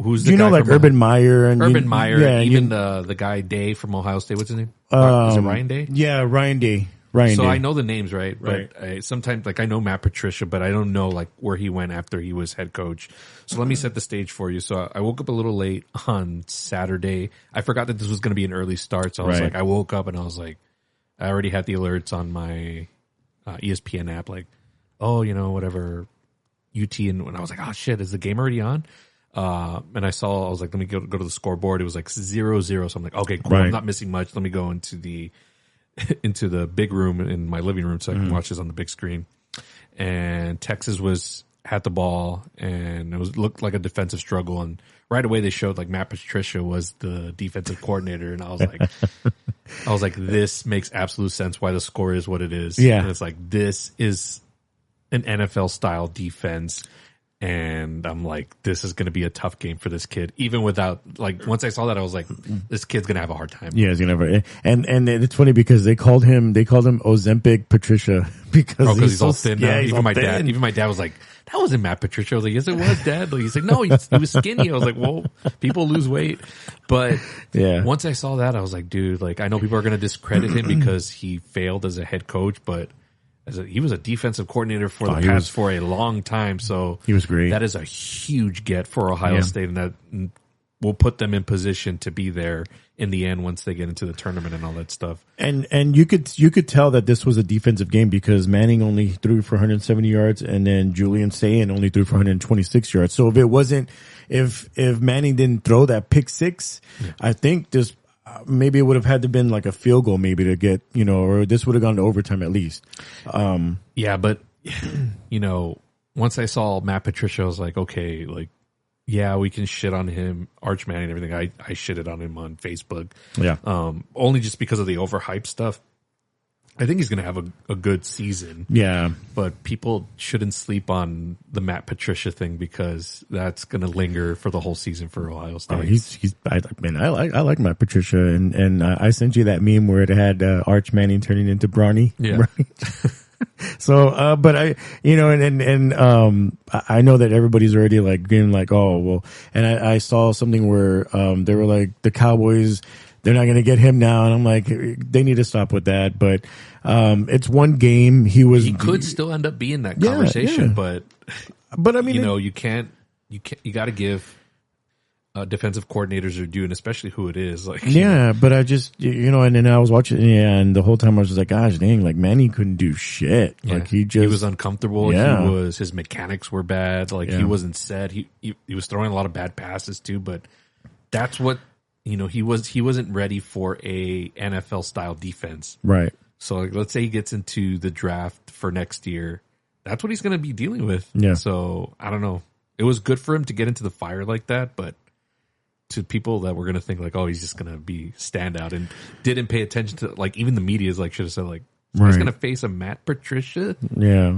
who's the guy like Urban Meyer and Urban Meyer, even the guy Day from Ohio State. What's his name? Is it Ryan Day? Yeah, Ryan Day. So I know the names, right? But sometimes, like, I know Matt Patricia, but I don't know, like, where he went after he was head coach. So let me set the stage for you. So I woke up a little late on Saturday. I forgot that this was going to be an early start. So I was like, I woke up and I was like, I already had the alerts on my ESPN app, like, oh, whatever, UT. And when I was like, oh, shit, is the game already on? And I was like, let me go to the scoreboard. It was like 0-0. So I'm like, okay, cool. I'm not missing much. Let me go into the big room in my living room so I can watch this on the big screen. And Texas had the ball, and it looked like a defensive struggle. And right away they showed, like, Matt Patricia was the defensive coordinator, and I was like, this makes absolute sense why the score is what it is. Yeah, and it's like, this is an NFL style defense. And I'm like, this is going to be a tough game for this kid. Even without, like, once I saw that, I was like, this kid's going to have a hard time. Yeah, he's going to have and it's funny because they called him Ozempic Patricia because he's all thin now. Yeah, even my dad was like, that wasn't Matt Patricia. I was like, yes, it was, Dad. Like, he's like, no, he was skinny. I was like, well, people lose weight. But once I saw that, I was like, dude, like, I know people are going to discredit him because he failed as a head coach, but he was a defensive coordinator for the Pats for a long time, so he was great. That is a huge get for Ohio State, and that will put them in position to be there in the end once they get into the tournament and all that stuff. And you could tell that this was a defensive game because Manning only threw for 170 yards, and then Julian Sayin only threw for 126 yards. So if Manning didn't throw that pick six, I think this. Maybe it would have had to been like a field goal, maybe to get, or this would have gone to overtime at least. Yeah, but once I saw Matt Patricia, I was like, okay, like, yeah, we can shit on him, Arch Manning and everything. I shitted on him on Facebook. Yeah. Only just because of the overhyped stuff. I think he's going to have a good season. Yeah. But people shouldn't sleep on the Matt Patricia thing because that's going to linger for the whole season for Ohio State. I like Matt Patricia, and I sent you that meme where it had Arch Manning turning into Bronny. Yeah. Right? So, but I know that everybody's already like getting like, oh, well, and I saw something where, they were like the Cowboys, they're not going to get him now. And I'm like, they need to stop with that. But, it's one game. He could still end up being that conversation, but I mean, you got to give, defensive coordinators are due, and especially who it is. Like, but I just, and then I was watching, and the whole time I was just like, gosh dang, like Manny couldn't do shit. Yeah. Like he was uncomfortable. Yeah. His mechanics were bad. Like he wasn't set. He was throwing a lot of bad passes too, but that's what, he wasn't ready for a NFL style defense. Right. So like, let's say he gets into the draft for next year. That's what he's going to be dealing with. Yeah. So I don't know. It was good for him to get into the fire like that, but to people that were going to think like, oh, he's just going to be standout and didn't pay attention to, like, even the media is like, should have said like, he's going to face a Matt Patricia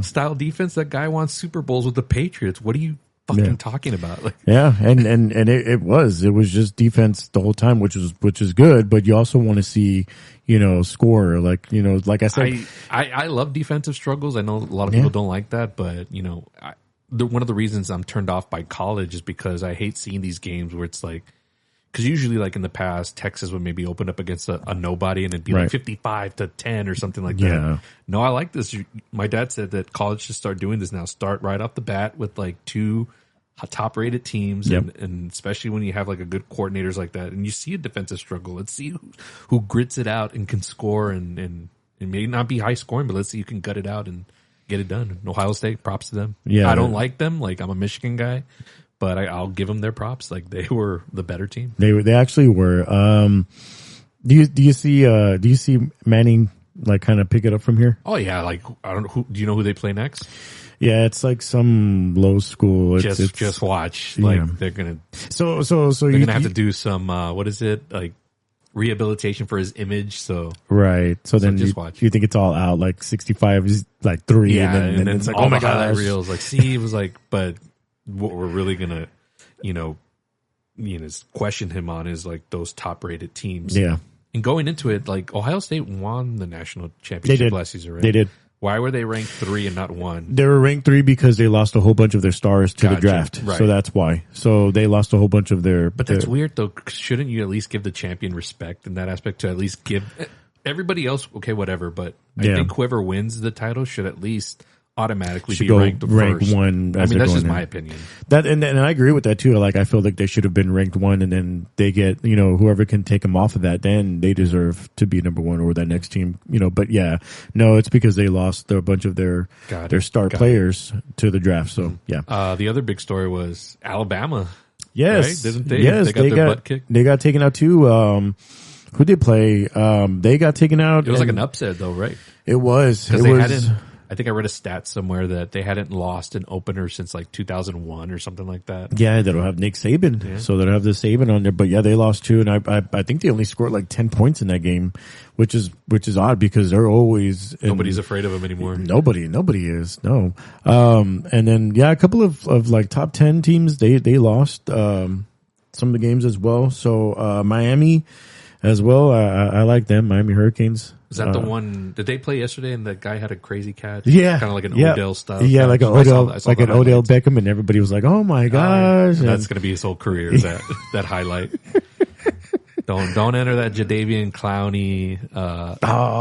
style defense. That guy wants Super Bowls with the Patriots. What are you fucking talking about? Like, yeah, and it was just defense the whole time, which is good, but you also want to see, score, like, like I said, I love defensive struggles. I know a lot of people don't like that, but one of the reasons I'm turned off by college is because I hate seeing these games where it's like, because usually, like in the past, Texas would maybe open up against a nobody and it'd be like 55-10 or something like that. Yeah. No, I like this. My dad said that college should start doing this now. Start right off the bat with like 2 top-rated teams, and especially when you have like a good coordinators like that, and you see a defensive struggle. Let's see who grits it out and can score, and it may not be high scoring, but let's see who can gut it out and get it done. Ohio State, props to them. Yeah, I don't like them. Like, I'm a Michigan guy. But I'll give them their props. Like, they were the better team. They actually were. Do you see Manning like kind of pick it up from here? Oh yeah, like I don't know do you know who they play next? Yeah, it's like some low school. Just watch. Like they're gonna they're gonna have to do some what is it, like rehabilitation for his image. So right. So then just watch. You think it's all out, like 65 is like 3, yeah, and then it's like, oh my god, that reels. Like, see, it was like, but what we're really gonna, question him on is like those top rated teams. Yeah. And going into it, like Ohio State won the national championship last season, right? They did. Why were they ranked 3 and not 1? They were ranked 3 because they lost a whole bunch of their stars to the draft. Right. So that's why. So they lost a whole bunch of their. But that's weird though. Shouldn't you at least give the champion respect in that aspect to at least give everybody else? Okay, whatever. But I think whoever wins the title should at least automatically be ranked first. 1. I mean, that's just my opinion. That and I agree with that too. Like, I feel like they should have been ranked 1, and then they get, whoever can take them off of that, then they deserve to be number 1 or that next team. But yeah, no, it's because they lost a bunch of their star players to the draft. So yeah. The other big story was Alabama. Yes, right? Didn't they? Yes, they got their butt kicked. They got taken out too. Who did they play? They got taken out. It was like an upset though, right? It was. Because they hadn't. I think I read a stat somewhere that they hadn't lost an opener since like 2001 or something like that. Yeah, they don't have Nick Saban, so they don't have the Saban on there. But yeah, they lost 2, and I think they only scored like 10 points in that game, which is odd because they're always nobody's afraid of them anymore. Nobody is. No. And then a couple of like top 10 teams they lost some of the games as well. So Miami as well. I like them, Miami Hurricanes. Is that the one? Did they play yesterday? And that guy had a crazy catch. Yeah, kind of like an Odell style. Yeah, catch. Like an Odell, like an Odell Beckham, and everybody was like, "Oh my gosh!" And that's going to be his whole career. That highlight. Don't enter that Jadeveon Clowney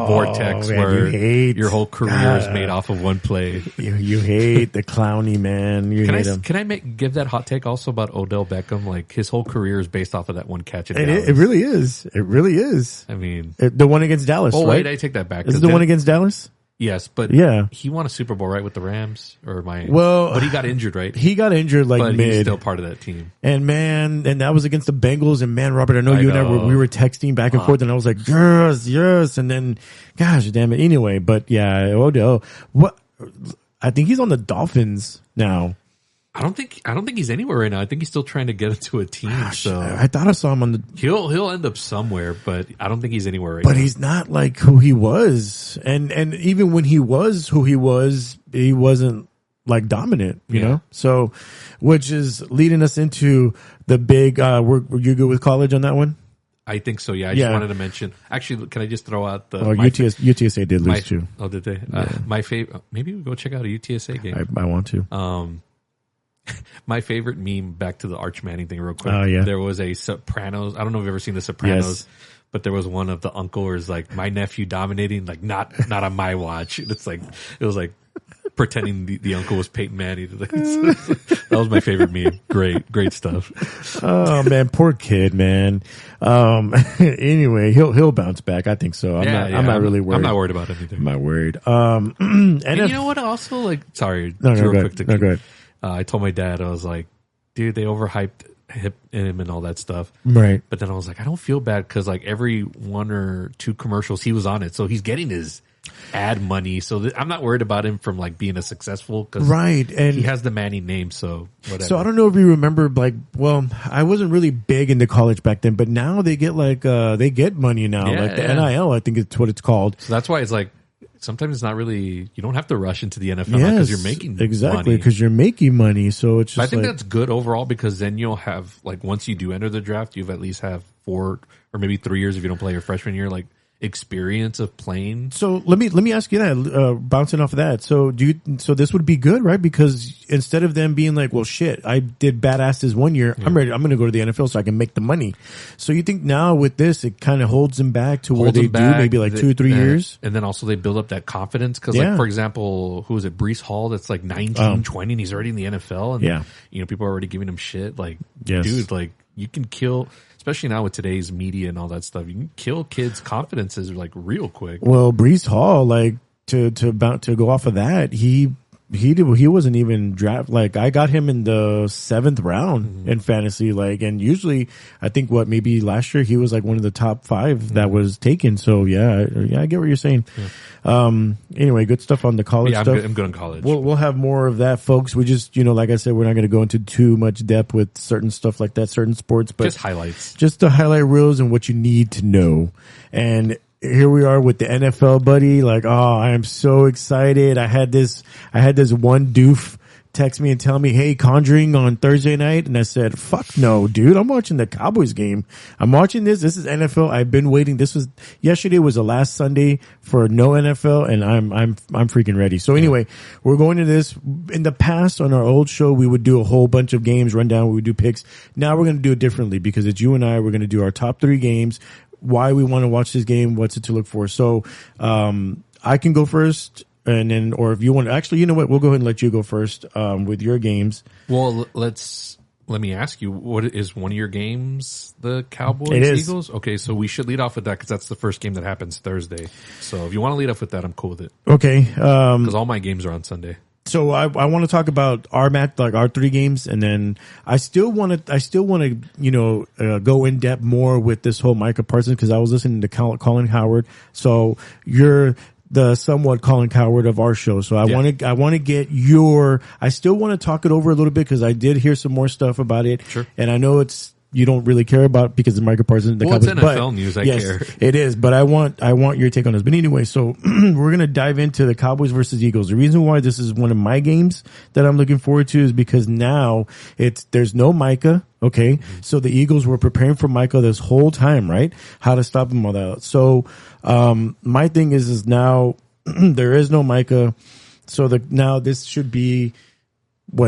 vortex where your whole career is made off of one play. You hate the Clowney, man. Can I give that hot take also about Odell Beckham? Like, his whole career is based off of that one catch. It really is. It really is. I mean, the one against Dallas. Oh right? wait, I take that back. Is it the one against Dallas? Yes, but he won a Super Bowl, right, with the Rams but he got injured, right? He got injured but mid. He's still part of that team. And that was against the Bengals. And man, Robert, I know you and I we were texting back and forth, and I was like, yes. And then, gosh, damn it. Anyway, but yeah, Odell. I think he's on the Dolphins now. I don't think he's anywhere right now. I think he's still trying to get into a team. Gosh, so I thought I saw him on the. He'll end up somewhere, but I don't think he's anywhere right now. But he's not like who he was, and even when he was who he wasn't like dominant, you know. So, which is leading us into the big. Were you good with college on that one? I think so. Yeah, I just wanted to mention. Actually, can I just throw out the? UTSA did lose too. Oh, did they? My favorite. Maybe we go check out a UTSA game. I want to. My favorite meme, back to the Arch Manning thing real quick. Oh, yeah. There was a Sopranos. I don't know if you've ever seen the Sopranos, but there was one of the uncle where it's like, my nephew dominating, like not on my watch. It's like, it was like pretending the uncle was Peyton Manning. That was my favorite meme. Great stuff. Oh man, poor kid, man. Anyway, he'll bounce back. I think so. I'm not really worried. I'm not worried about anything. I'm not worried. And you know what? Also, like, sorry, go ahead. I told my dad, I was like, dude, they overhyped him and all that stuff. Right. But then I was like, I don't feel bad because like every 1 or 2 commercials he was on it. So he's getting his ad money. So I'm not worried about him from like being a successful because and he has the Manning name. So whatever. So I don't know if you remember, like, well, I wasn't really big into college back then, but now they get like, they get money now. Like the NIL, I think it's what it's called. So that's why it's like, sometimes it's not really, you don't have to rush into the NFL because you're making exactly money. Because you're making money. So it's just I think that's good overall because then you'll have, like, once you do enter the draft, you've at least have 4 or maybe 3 years if you don't play your freshman year, like, experience of playing. So let me ask you that, bouncing off of that. So so this would be good, right? Because instead of them being like, well, shit, I did badass this 1 year. I'm ready. I'm going to go to the NFL so I can make the money. So you think now with this, it kind of holds them back to where they do maybe like 2 or 3 years. And then also they build up that confidence. Cause like, for example, who is it? Brees Hall. That's like 19, 20 and he's already in the NFL. And you know, people are already giving him shit. Like, dude, like you can kill, especially now with today's media and all that stuff, you can kill kids' confidences like real quick. Well, Brees Hall, like to go off of that, he wasn't even draft. Like I got him in the 7th round in fantasy. Like, and usually I think maybe last year he was like one of the top 5 that was taken. So yeah, I get what you're saying. Anyway, good stuff on the college stuff. I'm good on college. We'll have more of that, folks. We just, like I said, we're not going to go into too much depth with certain stuff like that, certain sports, but just highlights, just the highlight reels and what you need to know. And here we are with the NFL, buddy. Like, oh, I am so excited. I had this one doof text me and tell me, hey, Conjuring on Thursday night. And I said, fuck no, dude. I'm watching the Cowboys game. I'm watching this. This is NFL. I've been waiting. Yesterday was the last Sunday for no NFL and I'm freaking ready. So anyway, we're going to this. In the past on our old show, we would do a whole bunch of games rundown. We would do picks. Now we're going to do it differently because it's you and I. We're going to do our top 3 games. Why we want to watch this game, what's it to look for. So, I can go first and then, or if you want, actually, you know what? We'll go ahead and let you go first, with your games. Well, let me ask you, what is one of your games, the Cowboys Eagles? Okay. So we should lead off with that because that's the first game that happens Thursday. So if you want to lead off with that, I'm cool with it. Okay. Cause all my games are on Sunday. So I want to talk about our match, like our 3 games, and then I still want to, go in depth more with this whole Micah Parsons because I was listening to Colin Howard. So you're the somewhat Colin Coward of our show. So I want to get I still want to talk it over a little bit because I did hear some more stuff about it. Sure. And I know you don't really care about because of Micah Parsons. Well, Cowboys, it's NFL news. I care. It is, but I want your take on this. But anyway, so we're going to dive into the Cowboys versus Eagles. The reason why this is one of my games that I'm looking forward to is because now there's no Micah. Okay. Mm-hmm. So the Eagles were preparing for Micah this whole time, right? How to stop him all that. So, my thing is now there is no Micah. So now this should be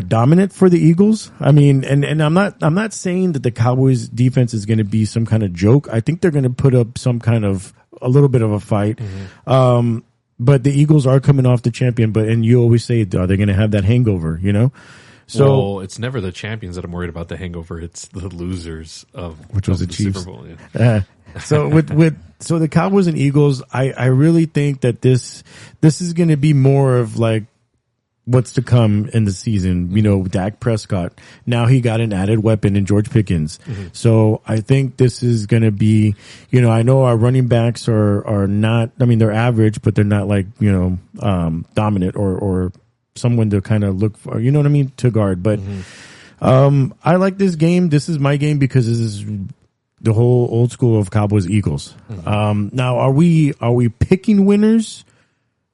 dominant for the Eagles. I mean, and I'm not saying that the Cowboys defense is going to be some kind of joke. I think they're going to put up a little bit of a fight. Mm-hmm. But the Eagles are coming off the champion, and you always say, are they going to have that hangover, So it's never the champions that I'm worried about the hangover. It's the losers which was the Chiefs. Super Bowl. Yeah. So so the Cowboys and Eagles, I really think that this is going to be more of like what's to come in the season. Dak Prescott. Now he got an added weapon in George Pickens. Mm-hmm. So I think this is going to be, I know our running backs are not, I mean, they're average, but they're not like, dominant or someone to kind of look for, you know what I mean, to guard. But, I like this game. This is my game because this is the whole old school of Cowboys Eagles. Mm-hmm. Now are we picking winners?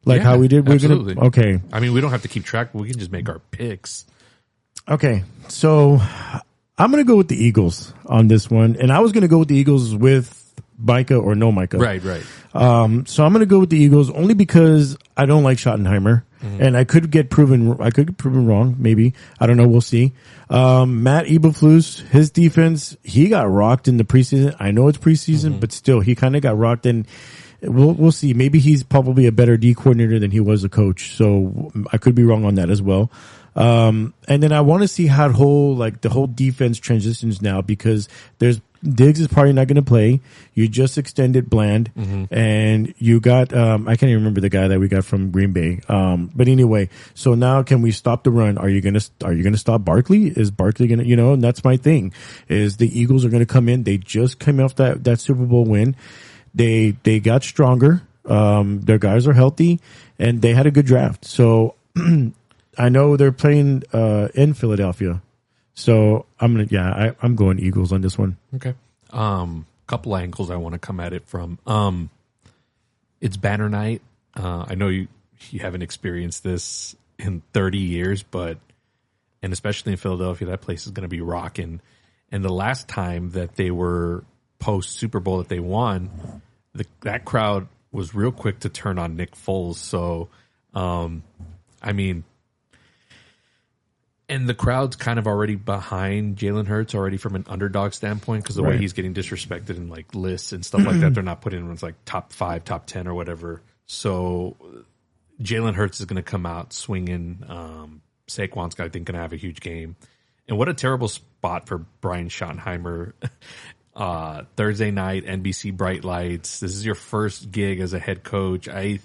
Like how we did? Absolutely. Okay. I mean, we don't have to keep track. We can just make our picks. Okay. So I'm going to go with the Eagles on this one. And I was going to go with the Eagles with Micah or no Micah. Right. So I'm going to go with the Eagles only because I don't like Schottenheimer. Mm-hmm. And I could get proven wrong. Maybe. I don't know. We'll see. Matt Eberflus, his defense, he got rocked in the preseason. I know it's preseason, but still he kind of got rocked and we'll see. Maybe he's probably a better D coordinator than he was a coach. So I could be wrong on that as well. And then I want to see how the whole defense transitions now because Diggs is probably not going to play. You just extended Bland and you got, I can't even remember the guy that we got from Green Bay. But anyway, so now can we stop the run? Are you going to stop Barkley? Is Barkley going to, and that's my thing is the Eagles are going to come in. They just came off that Super Bowl win. They got stronger. Their guys are healthy and they had a good draft. So I know they're playing, in Philadelphia. So I'm going Eagles on this one. Okay. Couple angles I want to come at it from. It's banner night. I know you haven't experienced this in 30 years, and especially in Philadelphia, that place is going to be rocking. And the last time that they were post Super Bowl that they won, that crowd was real quick to turn on Nick Foles. So, I mean, and the crowd's kind of already behind Jalen Hurts already from an underdog standpoint because the way he's getting disrespected in like lists and stuff like that, they're not putting him in like top 5, top 10 or whatever. So Jalen Hurts is going to come out swinging. Saquon's, I think, going to have a huge game. And what a terrible spot for Brian Schottenheimer. Thursday night, NBC Bright Lights. This is your first gig as a head coach. I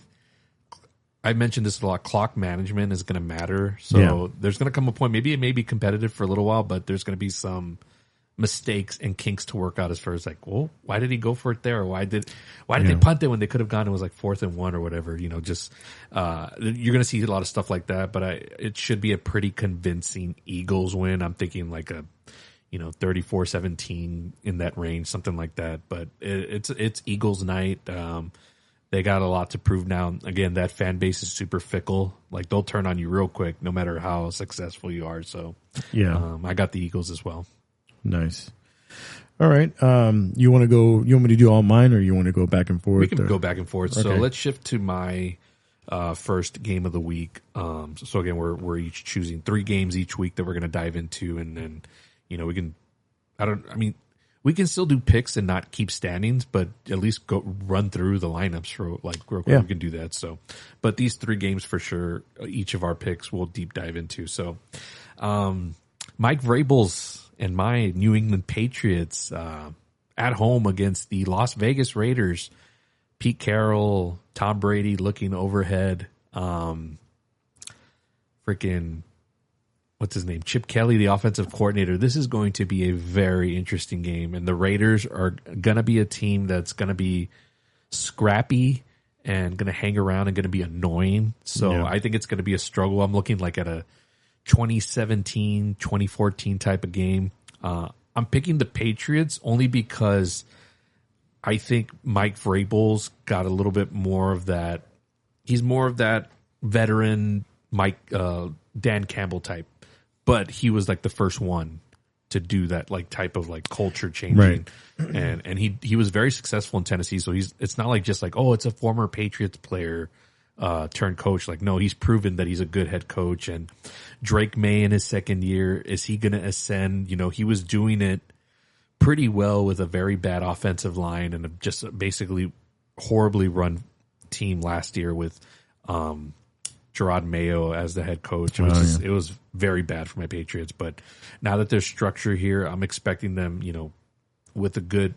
mentioned this a lot. Clock management is going to matter. So there's going to come a point, maybe it may be competitive for a little while, but there's going to be some mistakes and kinks to work out as far as like, well, why did he go for it there? Why did they punt it when they could have gone? It was like 4th and 1 or whatever, just, you're going to see a lot of stuff like that, but it should be a pretty convincing Eagles win. I'm thinking like a, 34-17 in that range, something like that. But it's Eagles night. They got a lot to prove now. Again, that fan base is super fickle. Like they'll turn on you real quick, no matter how successful you are. So I got the Eagles as well. Nice. All right. You want me to do all mine, or you want to go back and forth? We can go back and forth. Okay. So let's shift to my first game of the week. So again, we're each choosing 3 games each week that we're going to dive into, and then we can still do picks and not keep standings, but at least go run through the lineups for like real quick. Yeah. We can do that. So, but these 3 games for sure, each of our picks we'll deep dive into. So, Mike Vrabel's and my New England Patriots at home against the Las Vegas Raiders. Pete Carroll, Tom Brady looking overhead. What's his name? Chip Kelly, the offensive coordinator. This is going to be a very interesting game. And the Raiders are going to be a team that's going to be scrappy and going to hang around and going to be annoying. So I think it's going to be a struggle. I'm looking like at a 2017, 2014 type of game. I'm picking the Patriots only because I think Mike Vrabel's got a little bit more of that. He's more of that veteran Dan Campbell type. But he was like the first one to do that like type of like culture changing, and he was very successful in Tennessee. So it's not like just like, oh, it's a former Patriots player turned coach. Like, no, he's proven that he's a good head coach. And Drake May in his second year, is he going to ascend? He was doing it pretty well with a very bad offensive line and just basically horribly run team last year with Gerard Mayo as the head coach. It was very bad for my Patriots. But now that there's structure here, I'm expecting them, with a good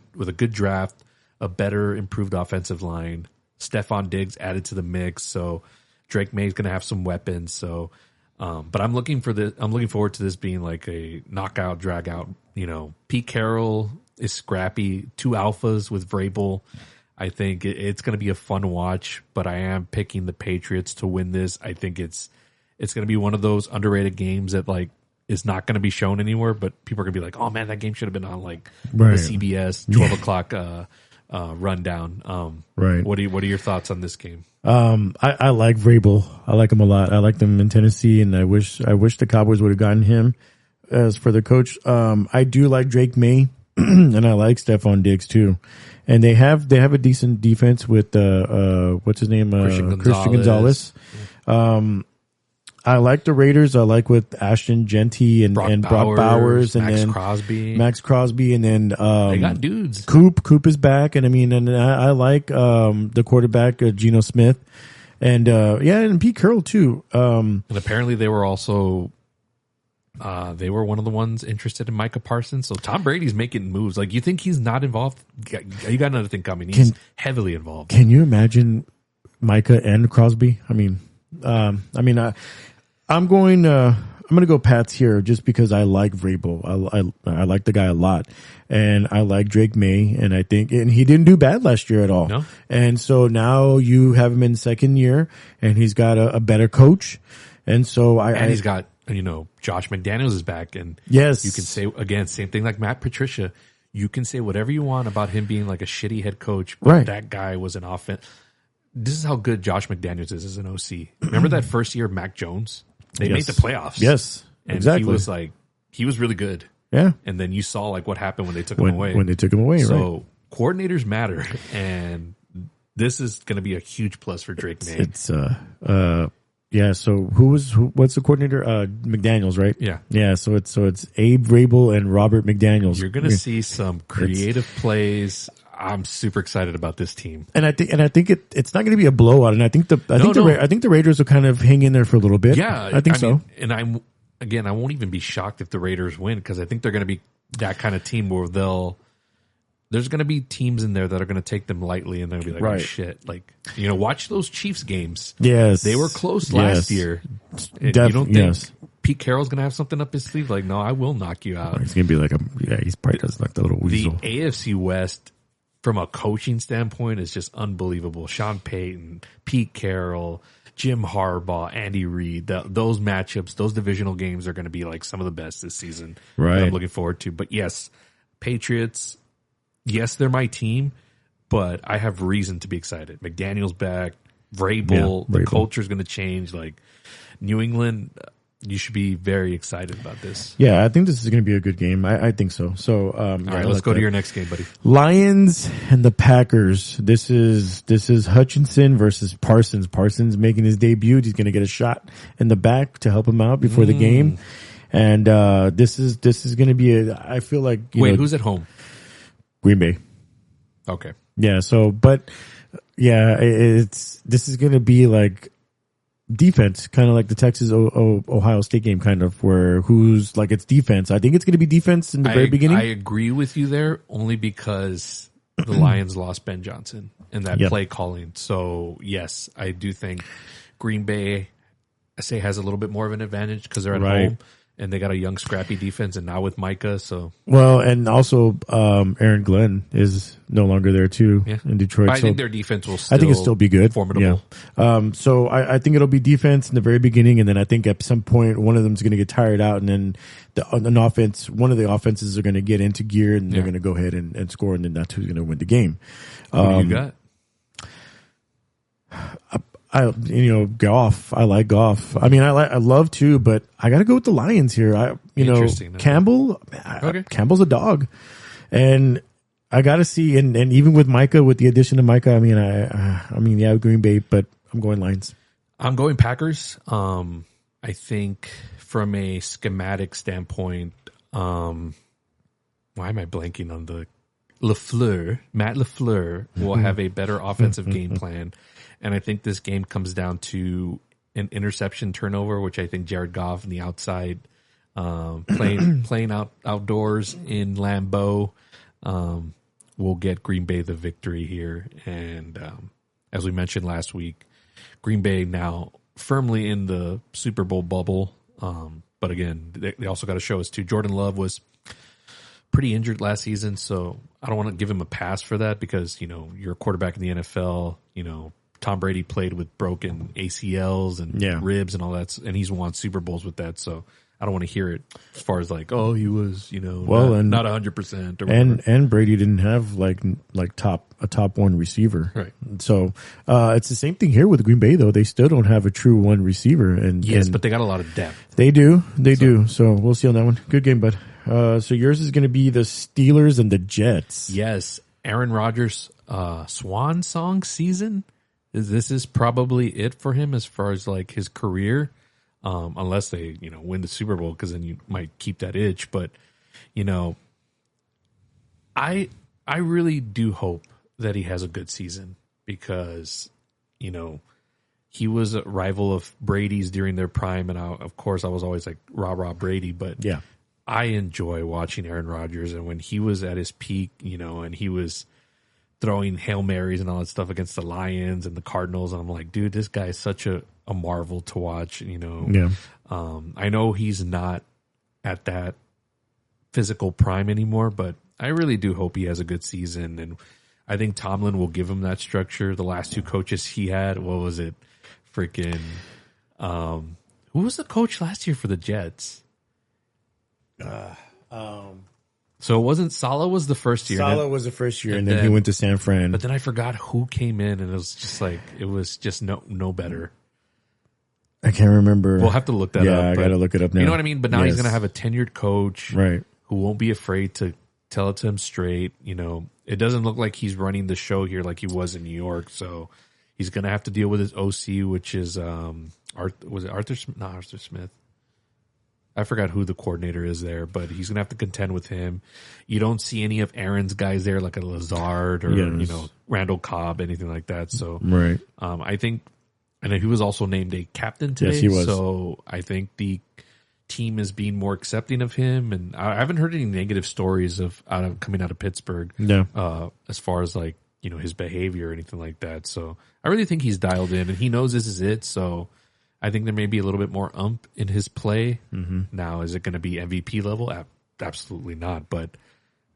draft, a better improved offensive line, Stephon Diggs added to the mix. So Drake May's going to have some weapons. So, but I'm looking forward to this being like a knockout, drag out. Pete Carroll is scrappy, 2 alphas with Vrabel. I think it's going to be a fun watch, but I am picking the Patriots to win this. I think it's going to be one of those underrated games that like is not going to be shown anywhere, but people are going to be like, oh man, that game should have been on like the CBS 12 o'clock rundown. What are your thoughts on this game? I like Vrabel. I like him a lot. I like them in Tennessee, and I wish the Cowboys would have gotten him as for the coach. I do like Drake May, and I like Stephon Diggs too. And they have a decent defense with what's his name, Christian Gonzalez. I like the Raiders. I like with Ashton Genty and Brock Bowers and Max Crosby, and then they got dudes. Coop is back, and I like the quarterback Geno Smith, and and Pete Carroll too. And apparently they were also. They were one of the ones interested in Micah Parsons. So Tom Brady's making moves. Like, you think he's not involved? You got another thing coming. He's heavily involved. Can you imagine Micah and Crosby? I'm going to go Pats here just because I like Vrabel. I like the guy a lot, and I like Drake May, and I think he didn't do bad last year at all. No. And so now you have him in second year, and he's got a better coach, and so he's got. Josh McDaniels is back, and yes, you can say again, same thing like Matt Patricia. You can say whatever you want about him being like a shitty head coach, but that guy was an offense. this is how good Josh McDaniels is as an OC. Remember that first year of Mac Jones? They made the playoffs. Yes, and exactly. He was really good. Yeah. And then you saw like what happened when they took him away. When they took him away, so right. Coordinators matter, and this is going to be a huge plus for Drake May. Yeah. So what's the coordinator? McDaniels, right? Yeah. Yeah. So it's Abe Rabel and Robert McDaniels. You're going to see some creative plays. I'm super excited about this team, and I think it's not going to be a blowout. And I think the Raiders will kind of hang in there for a little bit. Yeah, I think so. And I won't even be shocked if the Raiders win, because I think they're going to be that kind of team where there's going to be teams in there that are going to take them lightly, and they're going to be like, oh shit, like, watch those Chiefs games. Yes, they were close last year. You don't think Pete Carroll's going to have something up his sleeve? Like, no, I will knock you out. He's going to be like he's probably does like the little weasel. The AFC West, from a coaching standpoint, is just unbelievable. Sean Payton, Pete Carroll, Jim Harbaugh, Andy Reid. Those matchups, those divisional games are going to be like some of the best this season. Right. That I'm looking forward to. But yes, Patriots, yes, they're my team, but I have reason to be excited. McDaniel's back, Vrabel, the culture's going to change. Like, New England, you should be very excited about this. Yeah, I think this is going to be a good game. I think so. So, all right, let's go to your next game, buddy. Lions and the Packers. This is Hutchinson versus Parsons. Parsons making his debut. He's going to get a shot in the back to help him out before the game. And this is going to be I feel like who's at home? Green Bay. Okay. Yeah. So, but yeah, this is going to be like defense, kind of like the Texas Ohio State game, kind of where who's like it's defense. I think it's going to be defense in the very beginning. I agree with you there, only because the Lions lost Ben Johnson in that play calling. So yes, I do think Green Bay, I say, has a little bit more of an advantage because they're at home. And they got a young, scrappy defense, and now with Micah, so well, and also Aaron Glenn is no longer there too in Detroit. I think their defense will. It'll still be good, formidable. Yeah. So I think it'll be defense in the very beginning, and then I think at some point one of them's going to get tired out, and then one of the offenses are going to get into gear, and they're going to go ahead and score, and then that's who's going to win the game. Who do you got? Goff. I like Goff. I mean, I love to, but I got to go with the Lions here. Campbell. Okay. Campbell's a dog, and I got to see. And even with Micah, with the addition of Micah, Green Bay, but I'm going Lions. I'm going Packers. I think from a schematic standpoint, why am I blanking on the Matt LaFleur will have a better offensive game plan. And I think this game comes down to an interception turnover, which I think Jared Goff on the outside, playing outdoors in Lambeau, will get Green Bay the victory here. And as we mentioned last week, Green Bay now firmly in the Super Bowl bubble. But again, they also got to show us too. Jordan Love was pretty injured last season, so I don't want to give him a pass for that because, you're a quarterback in the NFL, Tom Brady played with broken ACLs and ribs and all that, and he's won Super Bowls with that. So I don't want to hear it as far as like, oh, he was, not 100% or whatever. And Brady didn't have like a top one receiver, right? So it's the same thing here with Green Bay though. They still don't have a true one receiver, but they got a lot of depth. They do. So we'll see on that one. Good game, bud. So yours is going to be the Steelers and the Jets. Yes, Aaron Rodgers, swan song season. This is probably it for him as far as like his career, unless they win the Super Bowl, because then you might keep that itch. But I really do hope that he has a good season because he was a rival of Brady's during their prime, and of course I was always like rah Brady, but yeah, I enjoy watching Aaron Rodgers, and when he was at his peak, and he was throwing Hail Marys and all that stuff against the Lions and the Cardinals. And I'm like, dude, this guy is such a marvel to watch, Yeah. I know he's not at that physical prime anymore, but I really do hope he has a good season. And I think Tomlin will give him that structure. The last two coaches he had, what was it? Freaking, who was the coach last year for the Jets? So it wasn't Saleh was the first year. Saleh was the first year, and then he went to San Fran. But then I forgot who came in, and it was just like it was just no better. I can't remember. We'll have to look that up. Yeah, I got to look it up now. You know what I mean? But now he's going to have a tenured coach, right? Who won't be afraid to tell it to him straight. You know, it doesn't look like he's running the show here like he was in New York. So he's going to have to deal with his OC, which is was it Arthur? Not Arthur Smith. I forgot who the coordinator is there, but he's going to have to contend with him. You don't see any of Aaron's guys there, like a Lazard or you know Randall Cobb, anything like that. So right, I think, and he was also named a captain today. Yes, he was. So I think the team is being more accepting of him, and I haven't heard any negative stories coming out of Pittsburgh. No, as far as like you know his behavior or anything like that. So I really think he's dialed in, and he knows this is it. So I think there may be a little bit more in his play. Mm-hmm. Now, is it going to be MVP level? Absolutely not. But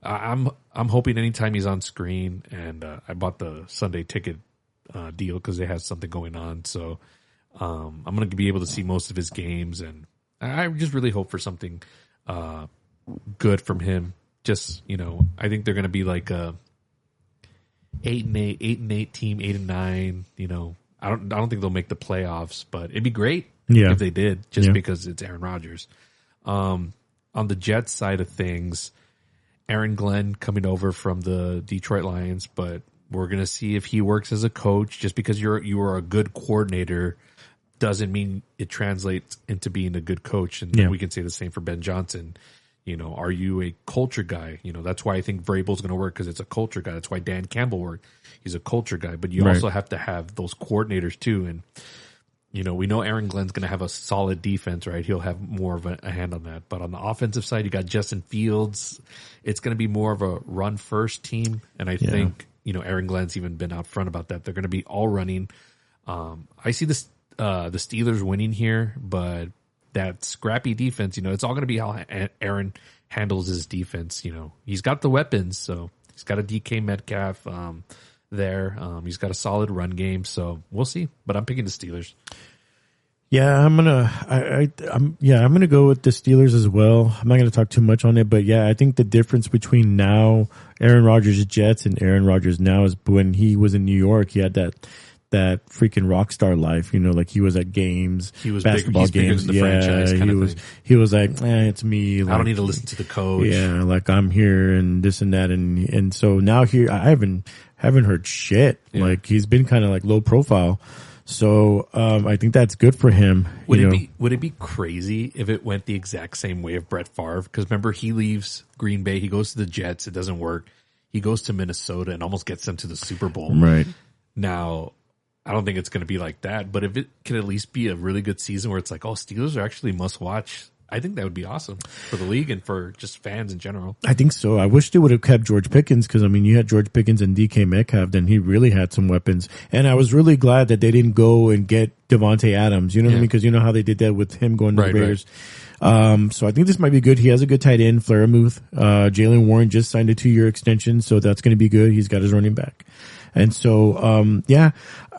I'm hoping anytime he's on screen, and I bought the Sunday ticket deal because they have something going on. So I'm going to be able to see most of his games, and I just really hope for something good from him. Just you know, I think they're going to be like a 8-8 team, 8-9. You know. I don't think they'll make the playoffs, but it'd be great if they did, just because it's Aaron Rodgers. On the Jets side of things, Aaron Glenn coming over from the Detroit Lions, but we're gonna see if he works as a coach. Just because you are a good coordinator doesn't mean it translates into being a good coach. And we can say the same for Ben Johnson. You know, are you a culture guy? You know, that's why I think Vrabel's going to work because it's a culture guy. That's why Dan Campbell worked. He's a culture guy. But you also have to have those coordinators too. And, you know, we know Aaron Glenn's going to have a solid defense, right? He'll have more of a hand on that. But on the offensive side, you got Justin Fields. It's going to be more of a run-first team. And I think, you know, Aaron Glenn's even been out front about that. They're going to be all running. I see the Steelers winning here, but that scrappy defense, you know, it's all going to be how Aaron handles his defense. You know, he's got the weapons, so he's got a DK Metcalf there. He's got a solid run game, so we'll see. But I'm picking the Steelers. Yeah, I'm gonna go with the Steelers as well. I'm not gonna talk too much on it, but yeah, I think the difference between now Aaron Rodgers' Jets and Aaron Rodgers now is when he was in New York, he had that freaking rock star life, you know, like he was at games, he was basketball games. Bigger than the franchise he was like, it's me. Like, I don't need to listen to the coach. Yeah, like I'm here and this and that, and so now here I haven't heard shit. Yeah. Like he's been kind of like low profile. So I think that's good for him. Would it be crazy if it went the exact same way of Brett Favre? Because remember, he leaves Green Bay, he goes to the Jets, it doesn't work. He goes to Minnesota and almost gets them to the Super Bowl. Right now. I don't think it's going to be like that, but if it can at least be a really good season where it's like, oh, Steelers are actually must watch, I think that would be awesome for the league and for just fans in general. I think so. I wish they would have kept George Pickens because, I mean, you had George Pickens and DK Metcalf, then he really had some weapons. And I was really glad that they didn't go and get Devontae Adams. You know what I mean? Because you know how they did that with him going to the Raiders. Right. So I think this might be good. He has a good tight end, Freiermuth. Jalen Warren just signed a 2-year extension, so that's going to be good. He's got his running back. And so,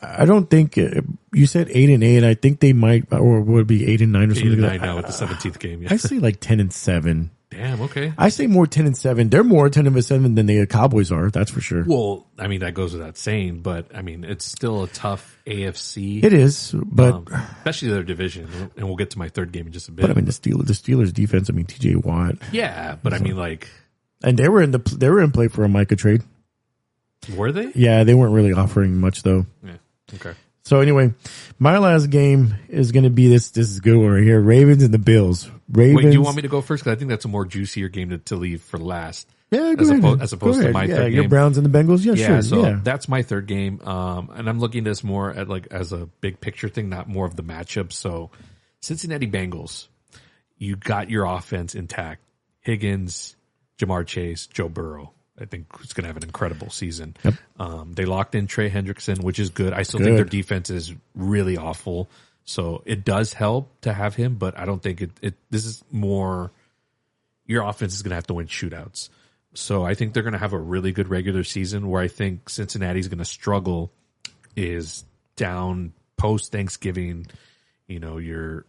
I don't think you said 8-8. I think they might, or would it be 8-9 or something. 8-9 now with the 17th game. Yeah. I say like 10-7. Damn. Okay. I say more 10-7. They're more 10-7 than the Cowboys are. That's for sure. Well, I mean that goes without saying, but I mean it's still a tough AFC. It is, but especially their division, and we'll get to my third game in just a bit. But I mean the Steelers defense. I mean TJ Watt. Yeah, but I mean like, and they were in play for a Micah trade. Were they? Yeah, they weren't really offering much though. Yeah. Okay. So anyway, my last game is going to be this. This is a good one right here. Ravens and the Bills. Ravens. Wait, do you want me to go first? Because I think that's a more juicier game to leave for last. Yeah, go ahead. As opposed to my third game. Your Browns and the Bengals. Yeah, sure. So that's my third game. And I'm looking at this more at like as a big picture thing, not more of the matchup. So Cincinnati Bengals, you got your offense intact. Higgins, Jamar Chase, Joe Burrow. I think who's going to have an incredible season. Yep. They locked in Trey Hendrickson, which is good. I still think their defense is really awful. So it does help to have him, but I don't think this is more, your offense is going to have to win shootouts. So I think they're going to have a really good regular season. Where I think Cincinnati's going to struggle is down post Thanksgiving. You know, you're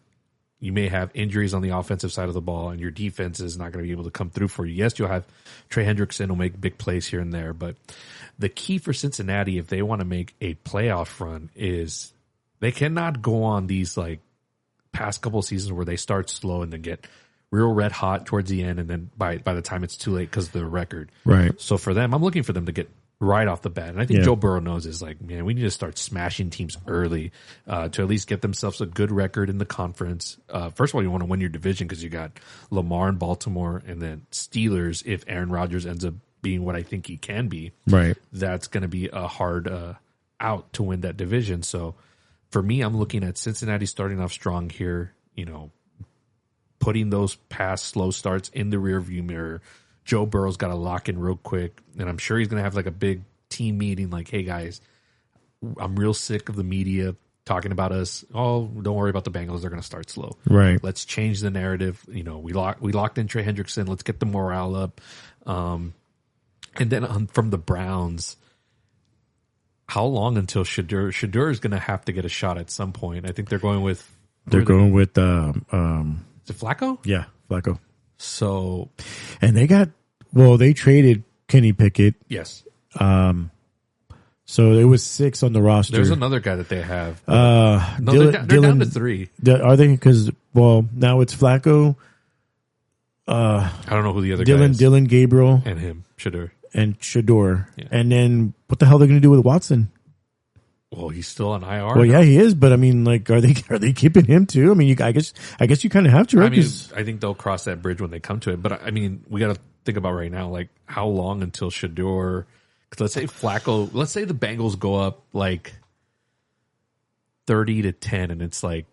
you may have injuries on the offensive side of the ball, and your defense is not going to be able to come through for you. Yes, you'll have Trey Hendrickson will make big plays here and there, but the key for Cincinnati, if they want to make a playoff run, is they cannot go on these like past couple of seasons where they start slow and then get real red hot towards the end, and then by the time it's too late because of their record. Right. So for them, I'm looking for them to get right off the bat. And I think Joe Burrow knows is like, man, we need to start smashing teams early to at least get themselves a good record in the conference. First of all, you want to win your division because you got Lamar in Baltimore and then Steelers. If Aaron Rodgers ends up being what I think he can be, right, that's going to be a hard out to win that division. So for me, I'm looking at Cincinnati starting off strong here, putting those past slow starts in the rearview mirror. Joe Burrow's got to lock in real quick, and I'm sure he's going to have like a big team meeting like, hey, guys, I'm real sick of the media talking about us. Oh, don't worry about the Bengals. They're going to start slow. Right. Let's change the narrative. We locked in Trey Hendrickson. Let's get the morale up. And then from the Browns, how long until Shedeur? Shedeur is going to have to get a shot at some point. I think they're going with... Is it Flacco? Yeah, Flacco. So... And they traded Kenny Pickett. Yes. So it was 6 on the roster. There's another guy that they have. They're down to 3. Are they? Because, now it's Flacco. I don't know who the other guy is. Dylan Gabriel. And him, Shedeur. Yeah. And then what the hell are they going to do with Watson? Well, he's still on IR. Well, yeah, he is. But I mean, like, are they keeping him too? I mean, I guess you kind of have to, right? I think they'll cross that bridge when they come to it. But I mean, we got to think about right now, like how long until Shedeur? Because let's say Flacco. Let's say the Bengals go up like 30-10, and it's like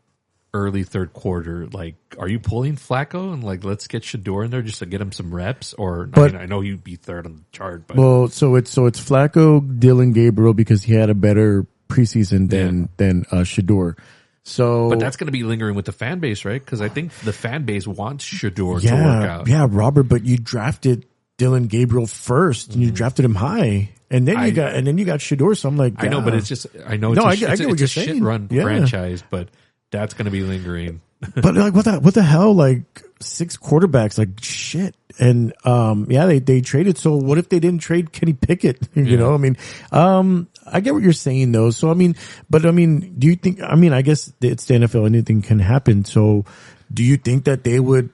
early third quarter. Like, are you pulling Flacco and like let's get Shedeur in there just to get him some reps? Or I know he'd be third on the chart. But so it's Flacco, Dylan Gabriel because he had a better preseason than Shedeur. So, but that's going to be lingering with the fan base, right? Because I think the fan base wants Shedeur to work out. Yeah, Robert, but you drafted Dylan Gabriel first, and you drafted him high, and then you got Shedeur. So I'm like, I know, but it's just I know. I get what you're saying. Shit run franchise, but that's going to be lingering. But like, what the hell? Like 6 quarterbacks, like shit. And they traded. So what if they didn't trade Kenny Pickett? You know, I mean, I get what you're saying though. So do you think? I mean, I guess it's the NFL. Anything can happen. So do you think that they would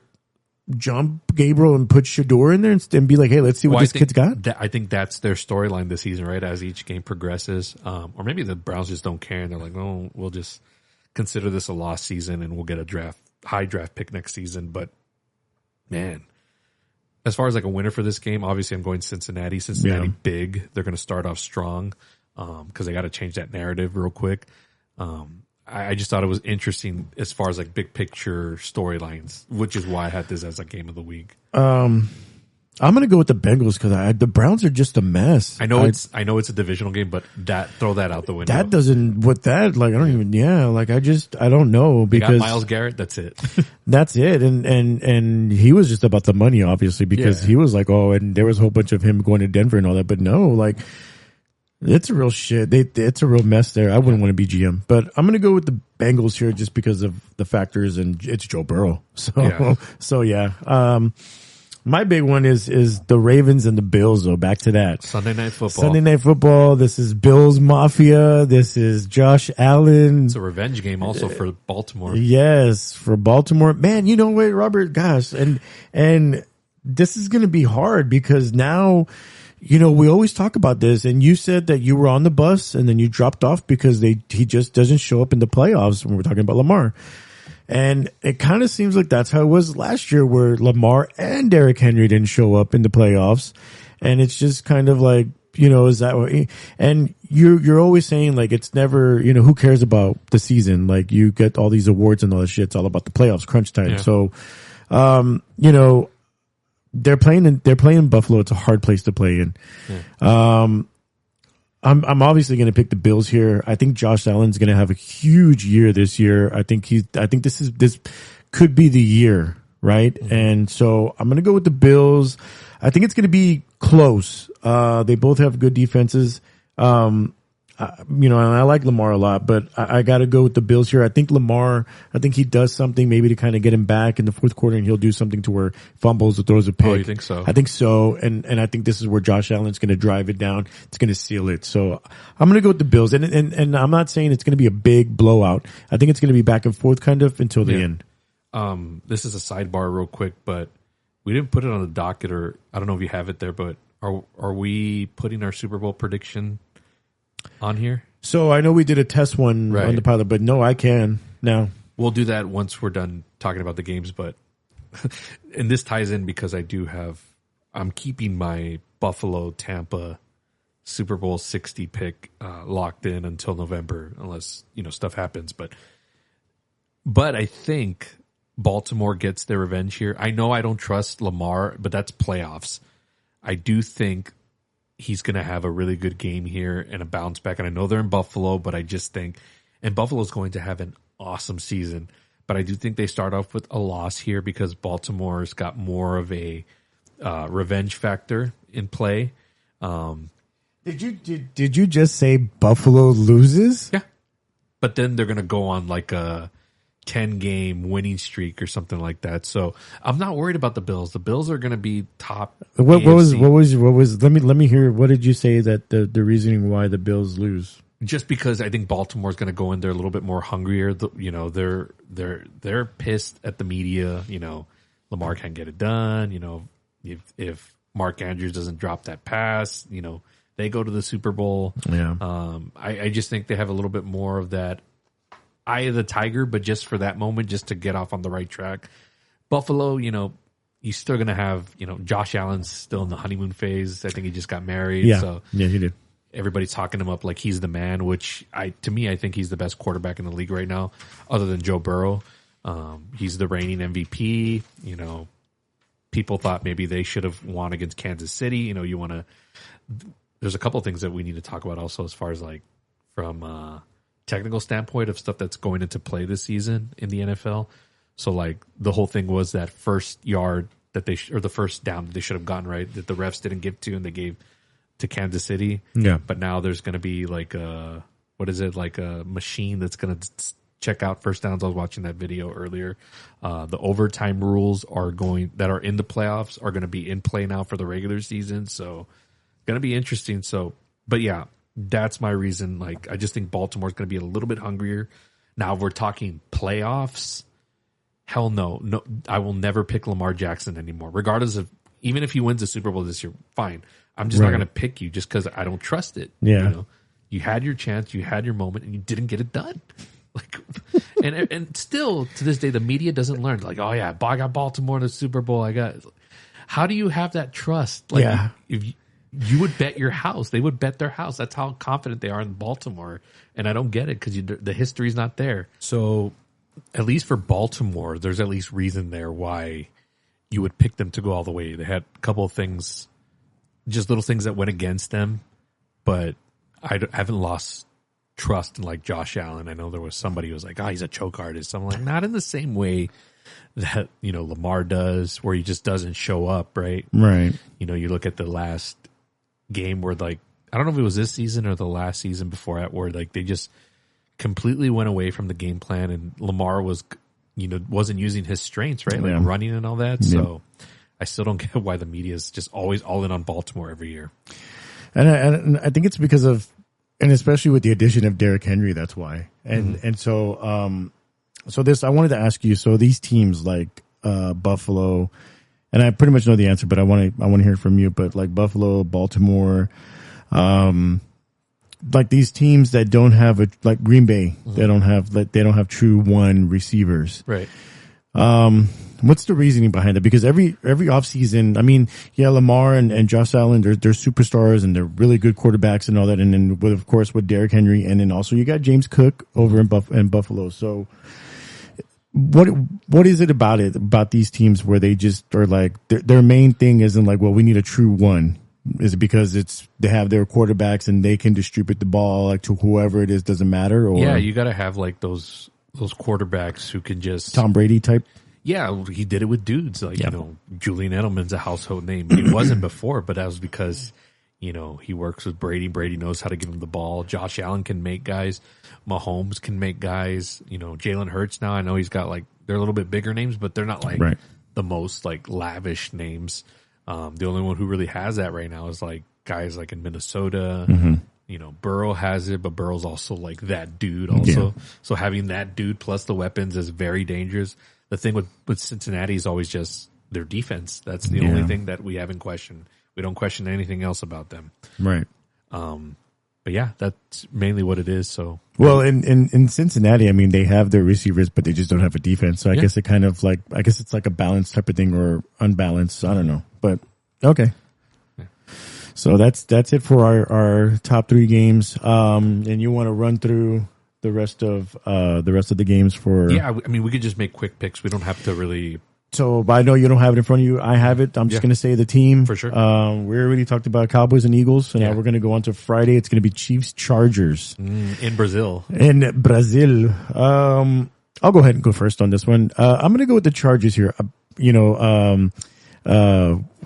jump Gabriel and put Shedeur in there and be like, hey, let's see what this kid's got? I think that's their storyline this season, right? As each game progresses, or maybe the Browns just don't care and they're like, oh, we'll just consider this a lost season and we'll get a high draft pick next season. But man, as far as like a winner for this game, obviously I'm going Cincinnati. Big. They're going to start off strong because they got to change that narrative real quick. I just thought it was interesting as far as like big picture storylines, which is why I had this as a game of the week. I'm going to go with the Bengals because the Browns are just a mess. I know it's a divisional game, but throw that out the window. That doesn't I don't know because they got Myles Garrett. That's it. That's it. And he was just about the money, obviously, because he was like, and there was a whole bunch of him going to Denver and all that. But no, like it's a real shit. It's a real mess there. I wouldn't want to be GM, but I'm going to go with the Bengals here just because of the factors and it's Joe Burrow. So yeah. My big one is the Ravens and the Bills, though. Back to that. Sunday Night Football. This is Bills Mafia. This is Josh Allen. It's a revenge game also for Baltimore. Yes, for Baltimore. Man, you know what, Robert? Gosh, and this is going to be hard because now, we always talk about this, and you said that you were on the bus and then you dropped off because he just doesn't show up in the playoffs when we're talking about Lamar. And it kind of seems like that's how it was last year where Lamar and Derrick Henry didn't show up in the playoffs. And it's just kind of like, is that what, and you're always saying like, it's never, who cares about the season? Like you get all these awards and all that shit. It's all about the playoffs, crunch time. Yeah. So, they're playing in Buffalo. It's a hard place to play in. Yeah. I'm obviously going to pick the Bills here. I think Josh Allen's going to have a huge year this year. I think this could be the year, right? Mm-hmm. And so I'm going to go with the Bills. I think it's going to be close. They both have good defenses. I'm and I like Lamar a lot, but I got to go with the Bills here. I think he does something maybe to kind of get him back in the fourth quarter, and he'll do something to where fumbles or throws a pick. Oh, you think so? I think so. And I think this is where Josh Allen's going to drive it down. It's going to seal it. So I'm going to go with the Bills. And I'm not saying it's going to be a big blowout. I think it's going to be back and forth kind of until the end. This is a sidebar real quick, but we didn't put it on the docket, or I don't know if you have it there, but are we putting our Super Bowl prediction on here? So I know we did a test one on the pilot, but no, I can now. We'll do that once we're done talking about the games, but and this ties in because I'm keeping my Buffalo Tampa Super Bowl 60 pick locked in until November, unless stuff happens. But I think Baltimore gets their revenge here. I know I don't trust Lamar, but that's playoffs. I do think he's going to have a really good game here and a bounce back. And I know they're in Buffalo, but I just think, and Buffalo's going to have an awesome season, but I do think they start off with a loss here because Baltimore's got more of a revenge factor in play. Did you just say Buffalo loses? Yeah. But then they're going to go on like a 10-game winning streak or something like that. So I'm not worried about the Bills. The Bills are going to be top. What was? Let me hear. What did you say that the reasoning why the Bills lose? Just because I think Baltimore's going to go in there a little bit more hungrier. They're pissed at the media. Lamar can't get it done. If Mark Andrews doesn't drop that pass, they go to the Super Bowl. Yeah. I just think they have a little bit more of that eye of the tiger, but just for that moment, just to get off on the right track. Buffalo, you're still going to have, Josh Allen's still in the honeymoon phase. I think he just got married. Yeah. So yeah, he did. Everybody's talking him up like he's the man, which to me, I think he's the best quarterback in the league right now, other than Joe Burrow. He's the reigning MVP. People thought maybe they should have won against Kansas City. There's a couple of things that we need to talk about also as far as like from technical standpoint of stuff that's going into play this season in the NFL. So like the whole thing was that first yard that or the first down that they should have gotten right that the refs didn't give to and they gave to Kansas City. Yeah. But now there's going to be like a machine that's going to check out first downs. I was watching that video earlier. The overtime rules that are in the playoffs are going to be in play now for the regular season. So it's going to be interesting. So, but yeah, that's my reason. Like, I just think Baltimore's going to be a little bit hungrier. Now, if we're talking playoffs, hell no. I will never pick Lamar Jackson anymore, regardless of, even if he wins the Super Bowl this year, fine. I'm just not going to pick you just because I don't trust it. Yeah. You had your chance, you had your moment, and you didn't get it done. Like, and still to this day, the media doesn't learn. Like, oh yeah, I got Baltimore in the Super Bowl. How do you have that trust? Like, if you would bet your house, they would bet their house. That's how confident they are in Baltimore. And I don't get it because the history's not there. So at least for Baltimore, there's at least reason there why you would pick them to go all the way. They had a couple of things, just little things that went against them, but I haven't lost trust in like Josh Allen. I know there was somebody who was like, he's a choke artist. I'm like, not in the same way that, Lamar does, where he just doesn't show up, right? Right. You look at the last game where like, I don't know if it was this season or the last season before that, where like they just completely went away from the game plan and Lamar wasn't using his strengths, right? Like running and all that. Yeah. So I still don't get why the media is just always all in on Baltimore every year. And I think it's because of, and especially with the addition of Derrick Henry, that's why. And so I wanted to ask you, so these teams like Buffalo, and I pretty much know the answer, but I want to hear it from you, but like Buffalo, Baltimore, like these teams that don't have like Green Bay, they don't have true one receivers. Right. What's the reasoning behind it? Because every offseason, I mean, yeah, Lamar and Josh Allen, they're superstars and they're really good quarterbacks and all that. And then with Derrick Henry, and then also you got James Cook over in Buffalo. So what is it about these teams where they just are like, their main thing isn't like, well, we need a true one. Is it because they have their quarterbacks and they can distribute the ball like to whoever it is, doesn't matter? Or yeah, you got to have like those quarterbacks who can just Tom Brady type. Yeah, he did it with dudes like Julian Edelman's a household name. He wasn't before, but that was because He works with Brady. Brady knows how to give him the ball. Josh Allen can make guys. Mahomes can make guys. Jalen Hurts now, I know he's got they're a little bit bigger names, but they're not the most lavish names. The only one who really has that right now is guys in Minnesota. Mm-hmm. Burrow has it, but Burrow's also that dude also. Yeah. So having that dude plus the weapons is very dangerous. The thing with Cincinnati is always just their defense. That's the only thing that we haven't questioned. We don't question anything else about them. Right. But yeah, that's mainly what it is. So, well, in Cincinnati, I mean, they have their receivers, but they just don't have a defense. So I guess it kind of I guess it's a balanced type of thing or unbalanced. I don't know, but okay. Yeah. So that's it for our top 3 games. And you want to run through the rest of the games for? Yeah, I mean, we could just make quick picks. We don't have to really. So, but I know you don't have it in front of you. I have it. I'm just going to say the team. For sure. We already talked about Cowboys and Eagles. So now we're going to go on to Friday. It's going to be Chiefs Chargers. In Brazil. I'll go ahead and go first on this one. I'm going to go with the Chargers here.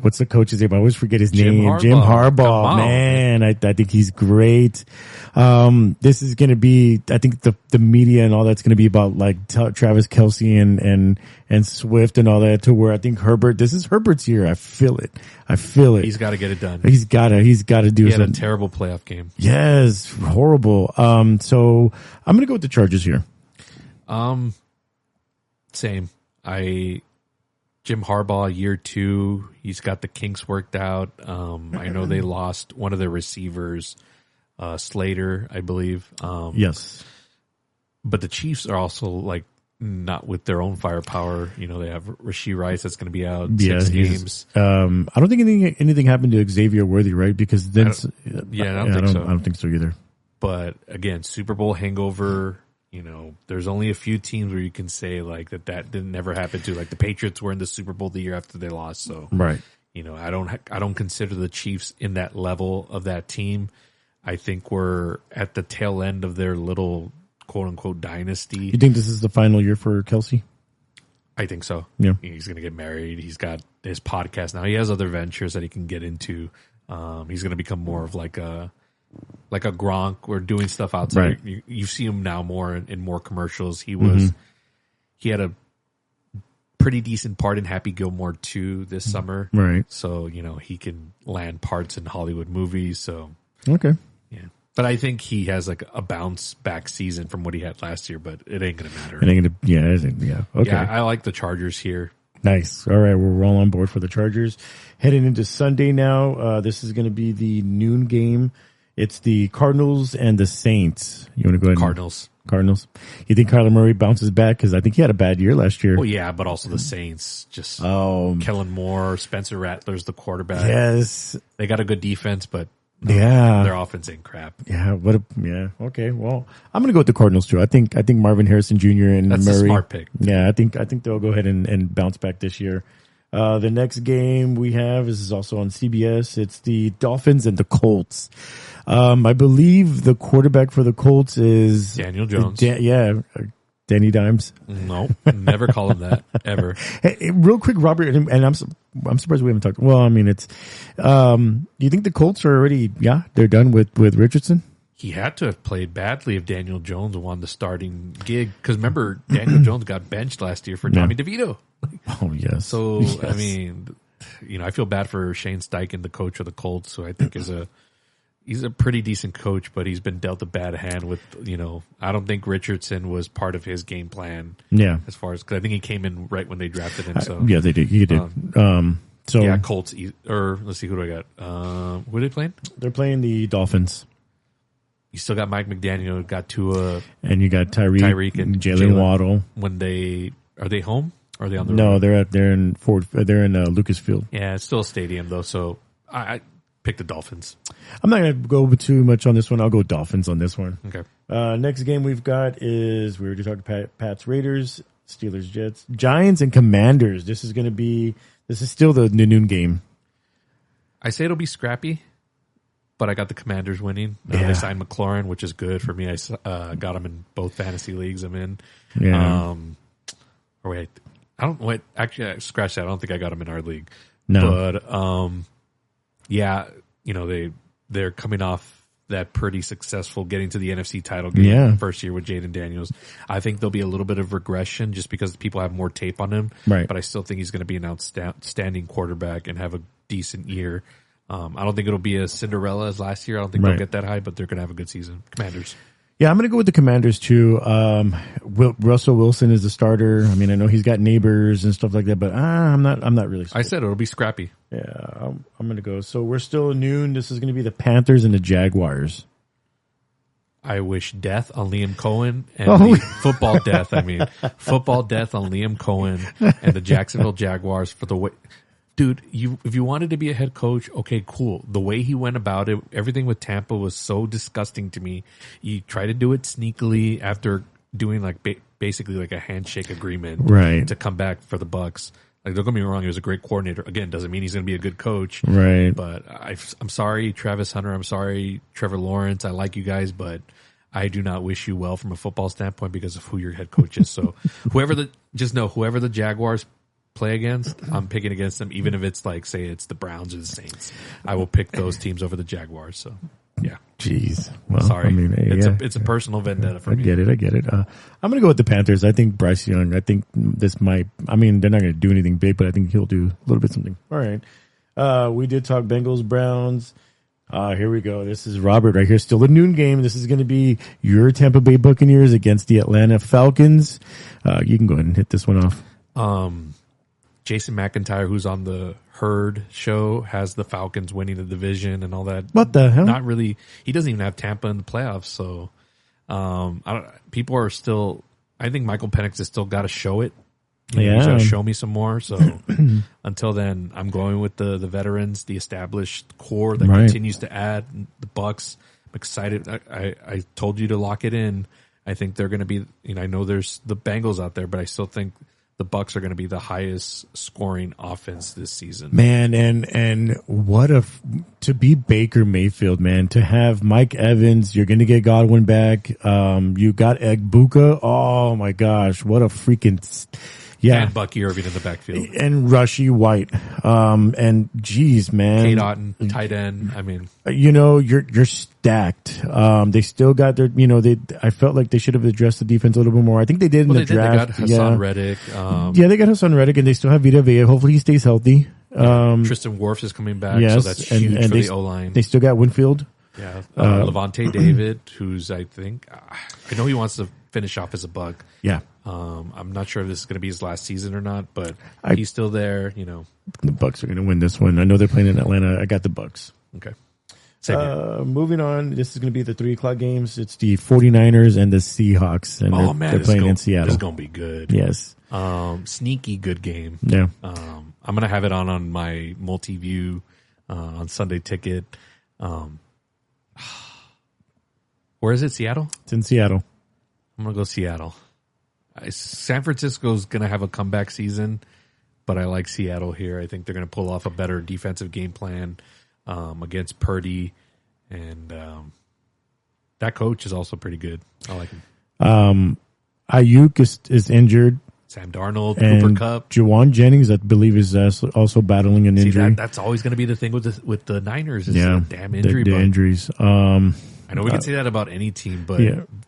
What's the coach's name? I always forget his name. Jim Harbaugh. Man, I think he's great. This is going to be, I think the media and all that's going to be about Travis Kelce and Swift and all that, to where I think this is Herbert's year. I feel it. He's got to get it done. He's got to do something. He had a terrible playoff game. Yes. Horrible. So I'm going to go with the Chargers here. Same. Jim Harbaugh, year 2, he's got the kinks worked out. I know they lost one of their receivers, Slater, I believe. Yes. But the Chiefs are also not with their own firepower. They have Rashee Rice that's going to be out 6 games. I don't think anything happened to Xavier Worthy, right? Because then, I don't think so. I don't think so either. But again, Super Bowl hangover. There's only a few teams where you can say that didn't never happen to. The Patriots were in the Super Bowl the year after they lost. So right. I don't consider the Chiefs in that level of that team. I think we're at the tail end of their little quote unquote dynasty. You think this is the final year for Kelce? I think so. Yeah. He's going to get married. He's got his podcast now. He has other ventures that he can get into. He's going to become more of a Gronk or doing stuff outside. Right. You see him now more in more commercials. He had a pretty decent part in Happy Gilmore 2 this summer. Right. So, he can land parts in Hollywood movies. So, okay. Yeah. But I think he has a bounce back season from what he had last year, but it ain't going to matter. Yeah. Okay. Yeah, I like the Chargers here. Nice. All right. We're all on board for the Chargers. Heading into Sunday now. This is going to be the noon game. It's the Cardinals and the Saints. You want to go ahead? Cardinals. You think Kyler Murray bounces back? Because I think he had a bad year last year. Well, yeah, but also the Saints. Just Kellen Moore, Spencer Rattler's the quarterback. Yes. They got a good defense, but their offense ain't crap. Yeah. Okay. Well, I'm going to go with the Cardinals too. I think Marvin Harrison Jr. and That's Murray. a smart pick. Yeah. I think they'll go ahead and bounce back this year. The next game we have is also on CBS. It's the Dolphins and the Colts. I believe the quarterback for the Colts is Daniel Jones. Danny Dimes. No, never call him that ever. Hey, real quick, Robert, and I'm surprised we haven't talked. Well, I mean, it's. You think the Colts are already? Yeah, they're done with Richardson. He had to have played badly if Daniel Jones won the starting gig. Because remember, Daniel Jones got benched last year for Tommy DeVito. Oh yes. So yes. I mean, I feel bad for Shane Steichen, the coach of the Colts, who I think he's a pretty decent coach, but he's been dealt a bad hand with, I don't think Richardson was part of his game plan. Yeah. As far as, cause I think he came in right when they drafted him. So yeah, they did. He did. So yeah, Colts, or let's see, who do I got? Who are they playing? They're playing the Dolphins. You still got Mike McDaniel, got Tua. And you got Tyreek and Jalen Waddle. Are they home? Or are they on the road? No, they're in Lucas Field. Yeah, it's still a stadium though, so I pick the Dolphins. I'm not going to go too much on this one. I'll go Dolphins on this one. Okay. Next game we've got is, we already talked Pats, Raiders, Steelers, Jets, Giants, and Commanders. This is still the noon game. I say it'll be scrappy, but I got the Commanders winning. They signed McLaurin, which is good for me. I got him in both fantasy leagues I'm in. Yeah. Actually, scratch that. I don't think I got him in our league. No. But, yeah, they they're coming off that pretty successful getting to the NFC title game first year with Jaden Daniels. I think there'll be a little bit of regression just because people have more tape on him. Right. But I still think he's going to be an outstanding quarterback and have a decent year. I don't think it'll be as Cinderella as last year. I don't think they'll get that high, but they're going to have a good season. Commanders. Yeah, I'm going to go with the Commanders too. Russell Wilson is the starter. I mean, I know he's got neighbors and stuff like that, but I'm not really sold. I said it'll be scrappy. Yeah, I'm going to go. So we're still at noon. This is going to be the Panthers and the Jaguars. I wish death on Liam Cohen and football death. I mean, football death on Liam Cohen and the Jacksonville Jaguars for the way. Dude, if you wanted to be a head coach, okay, cool. The way he went about it, everything with Tampa was so disgusting to me. He tried to do it sneakily after doing like basically like a handshake agreement, right, to come back for the Bucks. Like, don't get me wrong, he was a great coordinator. Again, doesn't mean he's going to be a good coach, right? But I'm sorry, Travis Hunter. I'm sorry, Trevor Lawrence. I like you guys, but I do not wish you well from a football standpoint because of who your head coach is. So whoever the Jaguars play against, I'm picking against them, even if it's like, say it's the Browns or the Saints. I will pick those teams over the Jaguars. So, yeah. Jeez. Well, sorry. I mean, it's a personal vendetta for me. I get it. I'm going to go with the Panthers. I think Bryce Young, this might, I mean, they're not going to do anything big, but I think he'll do a little bit something. All right. We did talk Bengals, Browns. Here we go. This is Robert right here. Still a noon game. This is going to be your Tampa Bay Buccaneers against the Atlanta Falcons. You can go ahead and hit this one off. Jason McIntyre, who's on the Herd show, has the Falcons winning the division and all that. What the hell? Not really. He doesn't even have Tampa in the playoffs. So, people are still, I think Michael Penix has still got to show it. He's got to show me some more. So until then, I'm going with the veterans, the established core that continues to add the Bucks. I'm excited. I told you to lock it in. I think they're going to be, I know there's the Bengals out there, but I still think the Bucks are going to be the highest scoring offense this season. Man, and what to be Baker Mayfield, man, to have Mike Evans, you're going to get Godwin back. You got Egbuka. Oh my gosh, what a freaking and Bucky Irving in the backfield and Rashee White. And geez, man, Kate Otten, tight end. I mean, you're stacked. They still got their, I felt like they should have addressed the defense a little bit more. I think they did in the draft. They got Hassan Reddick. They got Hassan Reddick, and they still have Vita Vea. Hopefully he stays healthy. Tristan Wirfs is coming back, so that's huge for the O-line. They still got Winfield. Yeah. Levante David, who's, I know he wants to finish off as a Buck. Yeah. I'm not sure if this is going to be his last season or not, but he's still there, The Bucks are going to win this one. I know they're playing in Atlanta. I got the Bucks. Okay. Moving on, this is going to be the 3:00 games. It's the 49ers and the Seahawks, and they're playing in Seattle. This is going to be good. Yes. Sneaky good game. Yeah. I'm going to have it on my multi-view on Sunday Ticket. Where is it? Seattle? It's in Seattle. I'm going to go Seattle. San Francisco's going to have a comeback season, but I like Seattle here. I think they're going to pull off a better defensive game plan against Purdy, and that coach is also pretty good. I like him. Ayuk is injured. Sam Darnold, and Cooper Kupp. Juwan Jennings, I believe, is also battling an injury. That's always going to be the thing with the Niners is the damn injury. The injuries. I know we can say that about any team, but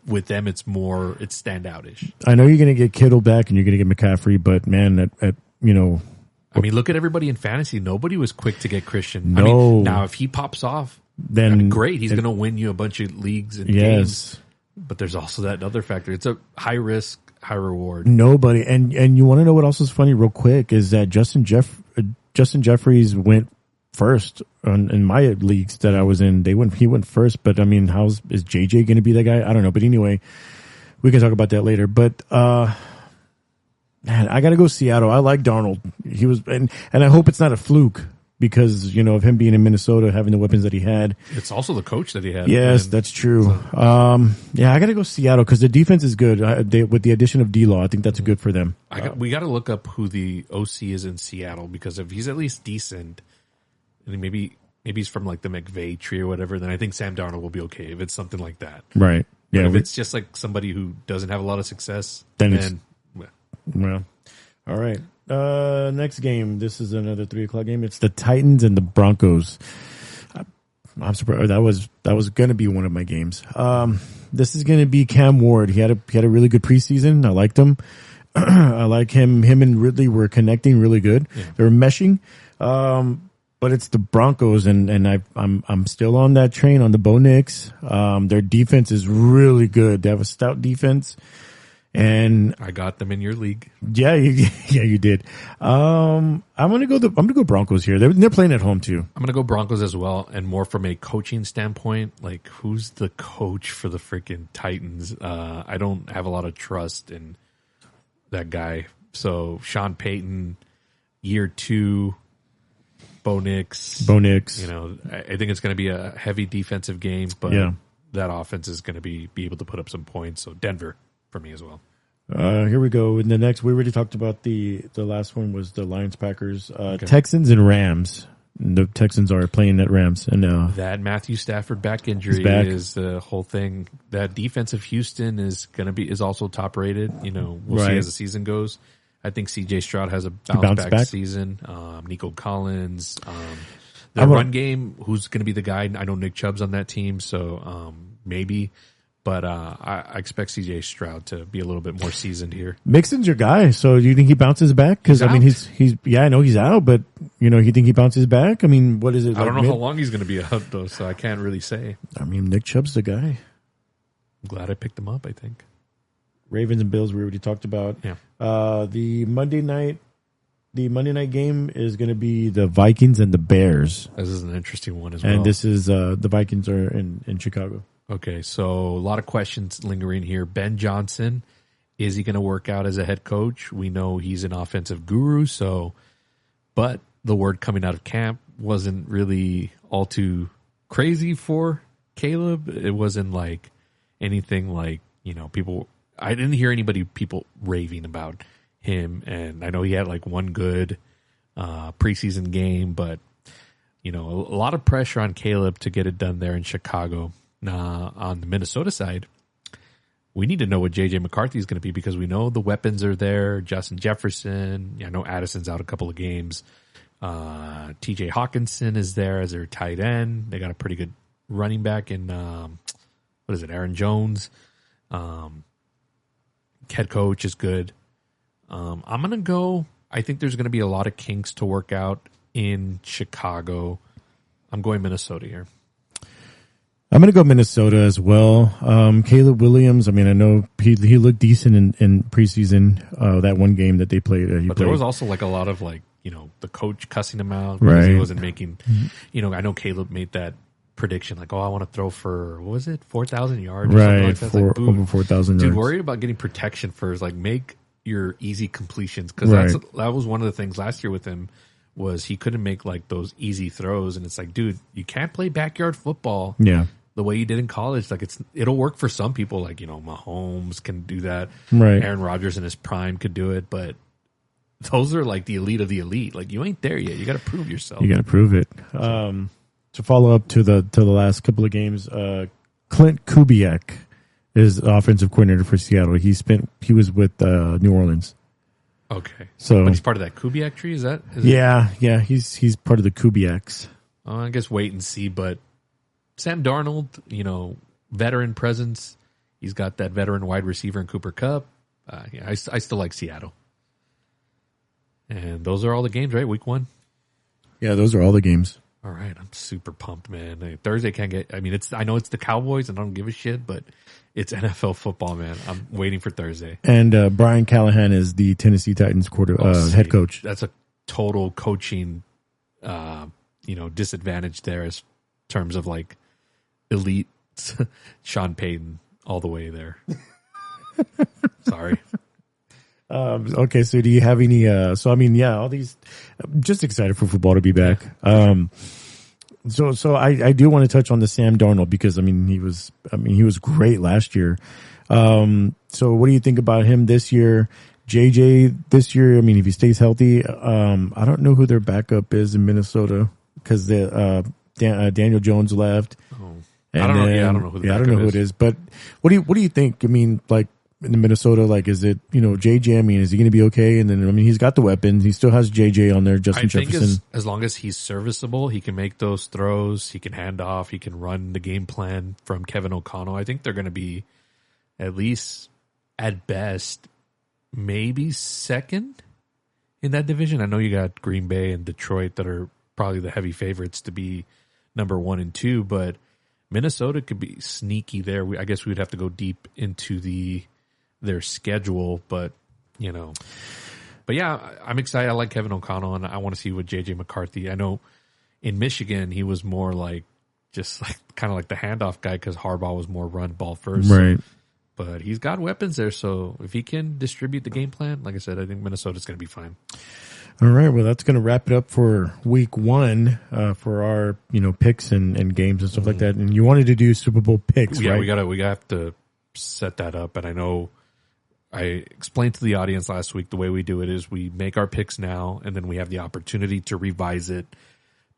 with them, it's standoutish. I know you're going to get Kittle back and you're going to get McCaffrey, but man, I mean, look at everybody in fantasy. Nobody was quick to get Christian. No. I mean, now if he pops off, then great. He's going to win you a bunch of leagues and games. But there's also that other factor. It's a high risk, high reward. Nobody. And you want to know what else is funny real quick is that Justin Jeffries went first in my leagues that I was in. He went first, but I mean, is JJ going to be that guy? I don't know. But anyway, we can talk about that later. But, man, I got to go Seattle. I like Darnold. He was, and I hope it's not a fluke because, of him being in Minnesota, having the weapons that he had. It's also the coach that he had. Yes, that's true. I got to go Seattle because the defense is good. With the addition of D-Law, I think that's good for them. We got to look up who the OC is in Seattle because if he's at least decent, and maybe he's from like the McVay tree or whatever, then I think Sam Darnold will be okay if it's something like that. Right. Yeah. But if it's just like somebody who doesn't have a lot of success, then well, all right. Next game. This is another 3:00 game. It's the Titans and the Broncos. I'm surprised. That was going to be one of my games. This is going to be Cam Ward. He had a really good preseason. I liked him. I like him. Him and Ridley were connecting really good. Yeah. They were meshing. But it's the Broncos, and I'm still on that train on the Bo Nix. Their defense is really good. They have a stout defense, and I got them in your league. Yeah, you did. I'm gonna go Broncos here. They're playing at home too. I'm gonna go Broncos as well, and more from a coaching standpoint. Like, who's the coach for the freaking Titans? I don't have a lot of trust in that guy. So Sean Payton, year 2. Bo Nix. You know, I think it's going to be a heavy defensive game, but that offense is going to be able to put up some points. So Denver for me as well. Here we go. In the next, we already talked about the last one was the Lions Packers, Texans and Rams. The Texans are playing at Rams, and that Matthew Stafford back injury is the whole thing. That defense of Houston is also top rated. You know, we'll see as the season goes. I think C.J. Stroud has a bounce back season. Nico Collins, the run game. Who's going to be the guy? I know Nick Chubb's on that team, so maybe. But I expect C.J. Stroud to be a little bit more seasoned here. Mixon's your guy, so do you think he bounces back? Because I mean, he's I know he's out, but you think he bounces back? I mean, what is it? I don't know how long he's going to be out though, so I can't really say. I mean, Nick Chubb's the guy. I'm glad I picked him up. I think. Ravens and Bills we already talked about. Yeah. The Monday night game is going to be the Vikings and the Bears. This is an interesting one as well. And this is the Vikings are in Chicago. Okay, so a lot of questions lingering here. Ben Johnson, is he going to work out as a head coach? We know he's an offensive guru, but the word coming out of camp wasn't really all too crazy for Caleb. It wasn't like anything like, I didn't hear people raving about him, and I know he had like one good preseason game, but a lot of pressure on Caleb to get it done there in Chicago. On the Minnesota side, we need to know what J.J. McCarthy is going to be because we know the weapons are there. Justin Jefferson, I know Addison's out a couple of games. T.J. Hawkinson is there as their tight end. They got a pretty good running back in Aaron Jones. Head coach is good. I'm going to go. I think there's going to be a lot of kinks to work out in Chicago. I'm going Minnesota here. I'm going to go Minnesota as well. Caleb Williams, I mean, I know he looked decent in preseason, that one game that they played. There was also like a lot of the coach cussing him out because he wasn't making, I know Caleb made that prediction like, I want to throw for, what was it, 4,000 yards or something like that. Over 4,000 yards. Dude, worried about getting protection first. Like, make your easy completions because that was one of the things last year with him was he couldn't make like those easy throws. And it's like, dude, you can't play backyard football. Yeah. The way you did in college, like it'll work for some people. Like Mahomes can do that. Right. Aaron Rodgers in his prime could do it, but those are like the elite of the elite. Like you ain't there yet. You got to prove yourself. You got to prove it. To follow up to the last couple of games, Clint Kubiak is offensive coordinator for Seattle. He was with New Orleans. Okay, so but he's part of that Kubiak tree. Is that? Yeah. He's part of the Kubiaks. I guess wait and see, but. Sam Darnold, veteran presence. He's got that veteran wide receiver in Cooper Kupp. I still like Seattle. And those are all the games, right? Week 1? Yeah, those are all the games. All right. I'm super pumped, man. Thursday can't get... I know it's the Cowboys, and I don't give a shit, but it's NFL football, man. I'm waiting for Thursday. And Brian Callahan is the Tennessee Titans head coach. That's a total coaching, disadvantage there as terms of like elite Sean Payton all the way there. Sorry. Okay, so do you have any all these, I'm just excited for football to be back. So I do want to touch on the Sam Darnold because he was great last year. So what do you think about him this year? JJ this year, if he stays healthy, I don't know who their backup is in Minnesota because Daniel Jones left. I don't know who the backup I don't know who it is. But what do you think? in Minnesota, like, is it, JJ? I mean, is he going to be okay? And then, I mean, he's got the weapons. He still has JJ on there, Justin Jefferson. Think as long as he's serviceable, he can make those throws. He can hand off. He can run the game plan from Kevin O'Connell. I think they're going to be at least, at best, maybe second in that division. I know you got Green Bay and Detroit that are probably the heavy favorites to be number 1 and 2, but Minnesota could be sneaky there. I guess we would have to go deep into their schedule, but but yeah, I'm excited. I like Kevin O'Connell, and I want to see what JJ McCarthy. I know in Michigan he was more like just like kind of like the handoff guy because Harbaugh was more run ball first, right? But he's got weapons there, so if he can distribute the game plan, like I said, I think Minnesota's going to be fine. All right, well, that's going to wrap it up for week 1 for our picks and games and stuff like that. And you wanted to do Super Bowl picks, yeah, right? we have to set that up. And I know I explained to the audience last week the way we do it is we make our picks now, and then we have the opportunity to revise it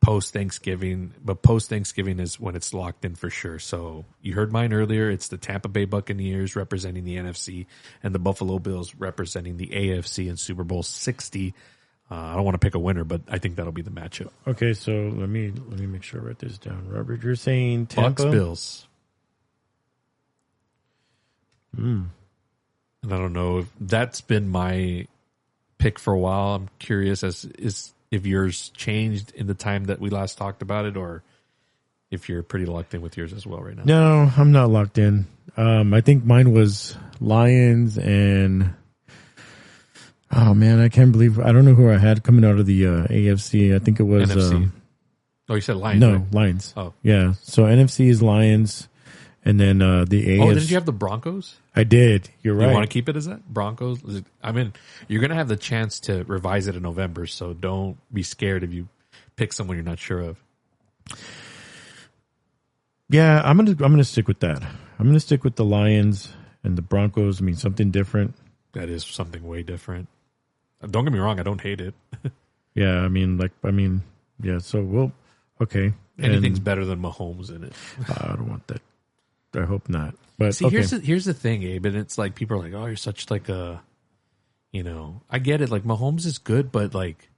post Thanksgiving. But post Thanksgiving is when it's locked in for sure. So you heard mine earlier. It's the Tampa Bay Buccaneers representing the NFC and the Buffalo Bills representing the AFC in Super Bowl 60. I don't want to pick a winner, but I think that'll be the matchup. Okay, so let me make sure I write this down. Robert, you're saying Tampa? Bucs, Bills. And I don't know if that's been my pick for a while. I'm curious if yours changed in the time that we last talked about it, or if you're pretty locked in with yours as well right now. No, I'm not locked in. I think mine was Lions and... Oh, man, I can't believe... I don't know who I had coming out of the AFC. I think it was... NFC. You said Lions, No, right? Lions. Oh. Yeah, so NFC is Lions, and then the AFC... Oh, didn't you have the Broncos? I did. You're right. You want to keep it as that? Broncos? I mean, you're going to have the chance to revise it in November, so don't be scared if you pick someone you're not sure of. Yeah, I'm gonna stick with that. I'm going to stick with the Lions and the Broncos. I mean, something different. That is something way different. Don't get me wrong, I don't hate it. Yeah, yeah, so okay. Anything's better than Mahomes in it. I don't want that. I hope not. But see, okay. here's the thing, Abe, and it's like people are like, "Oh, you're such like a," I get it. Like Mahomes is good, but like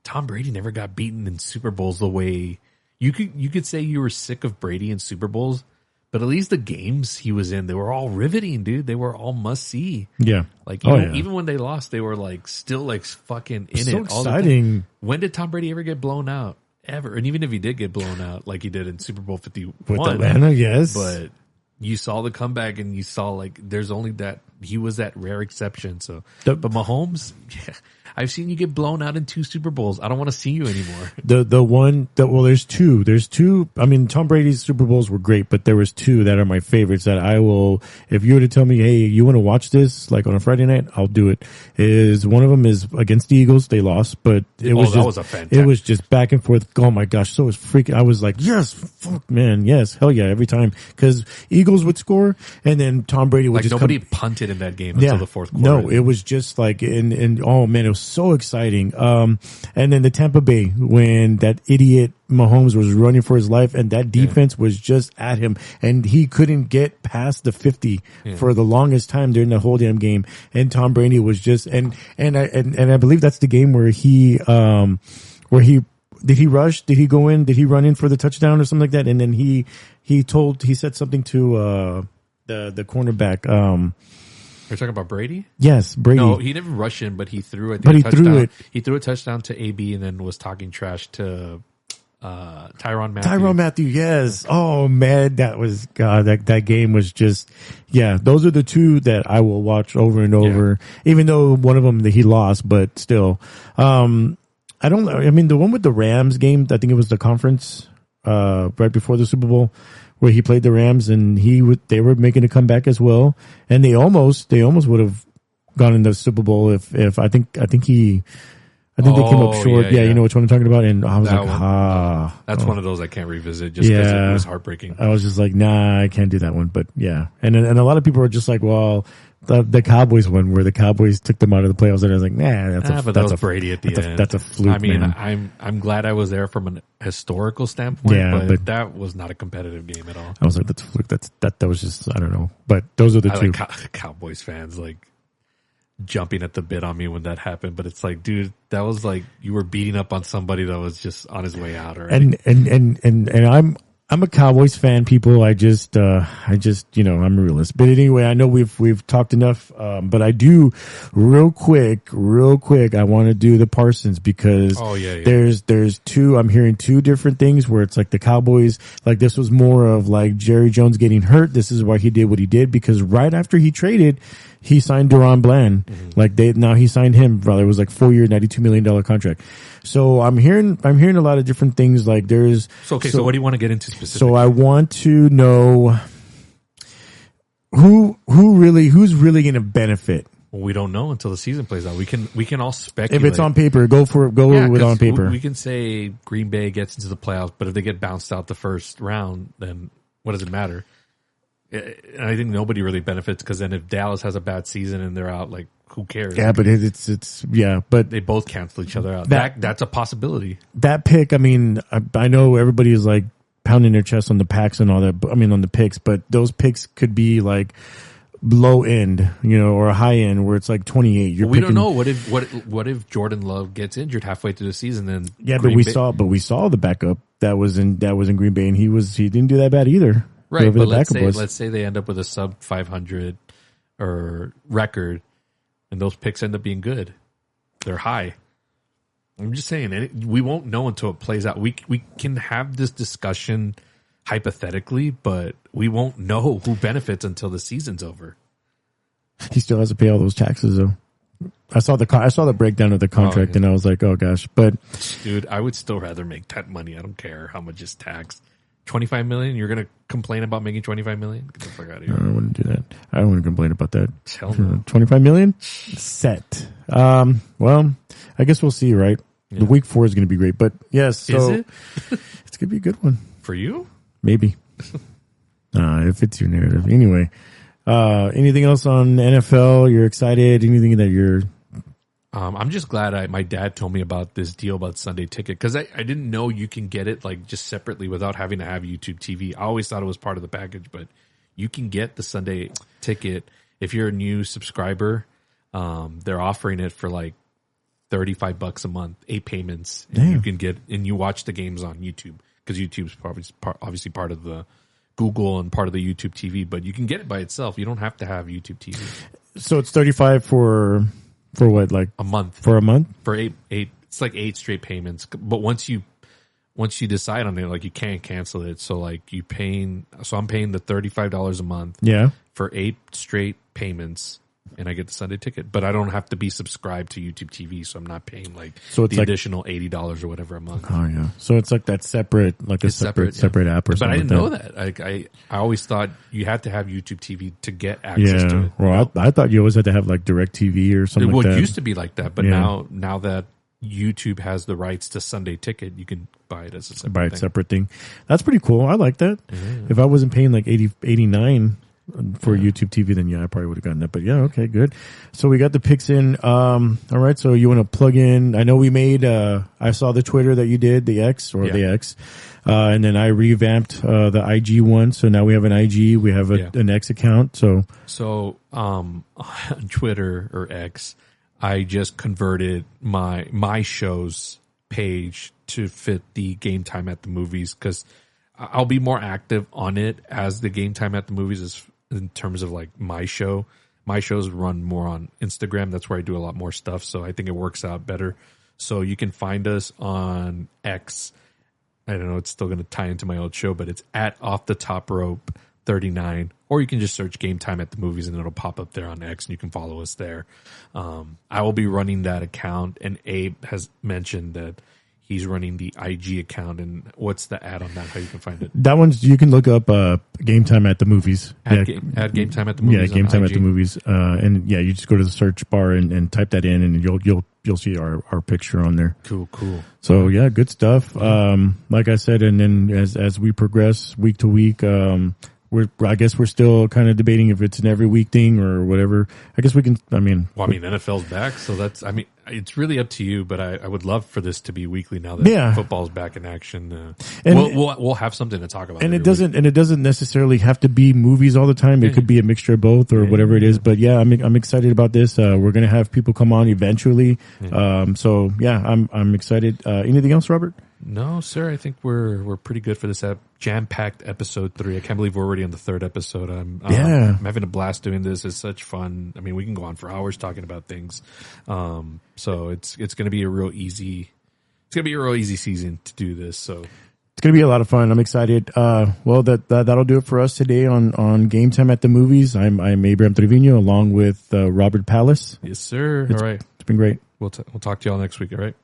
Tom Brady never got beaten in Super Bowls the way you could say you were sick of Brady in Super Bowls. But at least the games he was in, they were all riveting, dude. They were all must see. Yeah. Like, even when they lost, they were like still like fucking in so it. So exciting. When did Tom Brady ever get blown out? Ever. And even if he did get blown out, like he did in Super Bowl 51. With Atlanta, yes. But you saw the comeback and you saw like there's only that he was that rare exception. So, but Mahomes, yeah, I've seen you get blown out in 2 Super Bowls. I don't want to see you anymore. There's two. There's two. I mean, Tom Brady's Super Bowls were great, but there was 2 that are my favorites that I will, if you were to tell me, hey, you want to watch this like on a Friday night, I'll do it. Is one of them is against the Eagles. They lost, but it was just back and forth. Oh my gosh. So it was freaking, I was like, yes, fuck man. Yes. Hell yeah. Every time. Cause Eagles would score and then Tom Brady would like just nobody punted in that game until the fourth quarter. No, it was just like, and oh man, it was so exciting. And then the Tampa Bay, when that idiot Mahomes was running for his life and that defense was just at him and he couldn't get past the 50 for the longest time during the whole damn game. And Tom Brady was just, and I believe that's the game where did he rush? Did he go in? Did he run in for the touchdown or something like that? And then he said something to, the cornerback, You're talking about Brady? Yes, Brady. No, he didn't rush in, but he threw it. He threw a touchdown to AB and then was talking trash to Tyrann Mathieu. Tyrann Mathieu, yes. Oh man, that game was just, yeah. Those are the 2 that I will watch over and over. Yeah. Even though one of them that he lost, but still, I don't know. I mean, the one with the Rams game, I think it was the conference right before the Super Bowl, where he played the Rams and they were making a comeback as well, and they almost would have gone in the Super Bowl if I think they came up short. Yeah, you know which one I'm talking about, and I was that's one of those I can't revisit just because it was heartbreaking. I was just like, nah, I can't do that one. But yeah, and a lot of people are just like, well, the Cowboys one where the Cowboys took them out of the playoffs, and I was like, nah, that's Brady at the end. That's a fluke. I mean, man. I'm glad I was there from an historical standpoint, but that was not a competitive game at all. I was like, that's a fluke. That was just, I don't know. But those are the two. Like Cowboys fans like jumping at the bit on me when that happened, but it's like, dude, that was like you were beating up on somebody that was just on his way out already. And I'm a Cowboys fan, people. I just, I'm a realist. But anyway, I know we've talked enough. But I do real quick, I want to do the Parsons because there's two, I'm hearing two different things where it's like the Cowboys, like this was more of like Jerry Jones getting hurt. This is why he did what he did, because right after he traded, he signed Duron Bland. Mm-hmm. Now he signed him, brother. It was like 4 year, $92 million contract. So I'm hearing a lot of different things. Like there's so what do you want to get into specifically? So I want to know who's really going to benefit. Well, we don't know until the season plays out. We can all speculate. If it's on paper, go with on paper. We can say Green Bay gets into the playoffs, but if they get bounced out the first round, then what does it matter? And I think nobody really benefits, because then if Dallas has a bad season and they're out, like, who cares? Yeah, but but they both cancel each other out. That's a possibility. That pick, I mean, I know everybody is like pounding their chest on the packs and all that. I mean, on the picks, but those picks could be like low end, or high end where it's like 28. We don't know. What if Jordan Love gets injured halfway through the season? Then we saw the backup that was in Green Bay, and he didn't do that bad either. Right, but let's say they end up with a sub 500 or record, and those picks end up being good. They're high. I'm just saying, we won't know until it plays out. We can have this discussion hypothetically, but we won't know who benefits until the season's over. He still has to pay all those taxes, though. I saw the breakdown of the contract, and I was like, oh gosh. But dude, I would still rather make that money. I don't care how much is taxed. 25 million? You're going to complain about making 25 million? Get the fuck out of here. No, I wouldn't do that. I don't want to complain about that. Hell no. 25 million? Set. Well, I guess we'll see, right? Yeah. The week 4 is going to be great, but yes. So is it? It's going to be a good one. For you? Maybe. If it's your narrative. Anyway, anything else on NFL? You're excited? Anything that you're... I'm just glad my dad told me about this deal about Sunday Ticket, because I didn't know you can get it like just separately without having to have YouTube TV. I always thought it was part of the package, but you can get the Sunday Ticket if you're a new subscriber. They're offering it for like $35 a month, 8 payments, and Damn. You can get and you watch the games on YouTube, because YouTube's obviously part of the Google and part of the YouTube TV, but you can get it by itself. You don't have to have YouTube TV. So it's $35 for what, like a month? For a month? For eight. It's like 8 straight payments. But once you decide on it, like you can't cancel it. So like I'm paying the $35 a month. Yeah. For 8 straight payments, and I get the Sunday Ticket. But I don't have to be subscribed to YouTube TV, so I'm not paying additional $80 or whatever a month. Oh yeah. So it's like that separate, like a separate app or something. But I didn't know that. Like I always thought you had to have YouTube TV to get access to it. Well, I thought you always had to have like Direct TV or something like that. It used to be like that, but now that YouTube has the rights to Sunday Ticket, you can buy it as a separate thing. That's pretty cool. I like that. Mm-hmm. If I wasn't paying like $89 for YouTube TV, then I probably would have gotten that. But okay, good. So we got the picks in. All right. So you want to plug in? I know we made. I saw the Twitter that you did, the X, and then I revamped the IG one. So now we have an IG. We have an X account. So on Twitter or X, I just converted my show's page to fit the Game Time at the Movies, because I'll be more active on it as the Game Time at the Movies is in terms of like my show. My shows run more on Instagram. That's where I do a lot more stuff. So I think it works out better. So you can find us on X. I don't know. It's still going to tie into my old show, but it's at Off the Top Rope 39, or you can just search Game Time at the Movies and it'll pop up there on X and you can follow us there. I will be running that account, and Abe has mentioned that he's running the IG account. And what's the ad on that? How you can find it? That one's, you can look up Game Time at the Movies. Add Game Time at the Movies. Yeah, Game Time at the Movies. And you just go to the search bar and type that in, and you'll see our picture on there. Cool. So good stuff. Like I said, and then as we progress week to week, I guess we're still kind of debating if it's an every week thing or whatever. I guess we can. NFL's back, so it's really up to you. But I would love for this to be weekly now that football's back in action. We'll have something to talk about. And it doesn't necessarily have to be movies all the time. It could be a mixture of both or whatever it is. But I'm excited about this. We're gonna have people come on eventually. I'm excited. Anything else, Robert? No, sir. I think we're pretty good for this jam-packed episode 3. I can't believe we're already on the 3rd episode. I'm having a blast doing this. It's such fun. I mean, we can go on for hours talking about things. So it's going to be a real easy. It's going to be a real easy season to do this. So it's going to be a lot of fun. I'm excited. That'll do it for us today on Game Time at the Movies. I'm Abraham Trevino along with Robert Palace. Yes, sir. All right. It's been great. We'll talk to y'all next week. All right.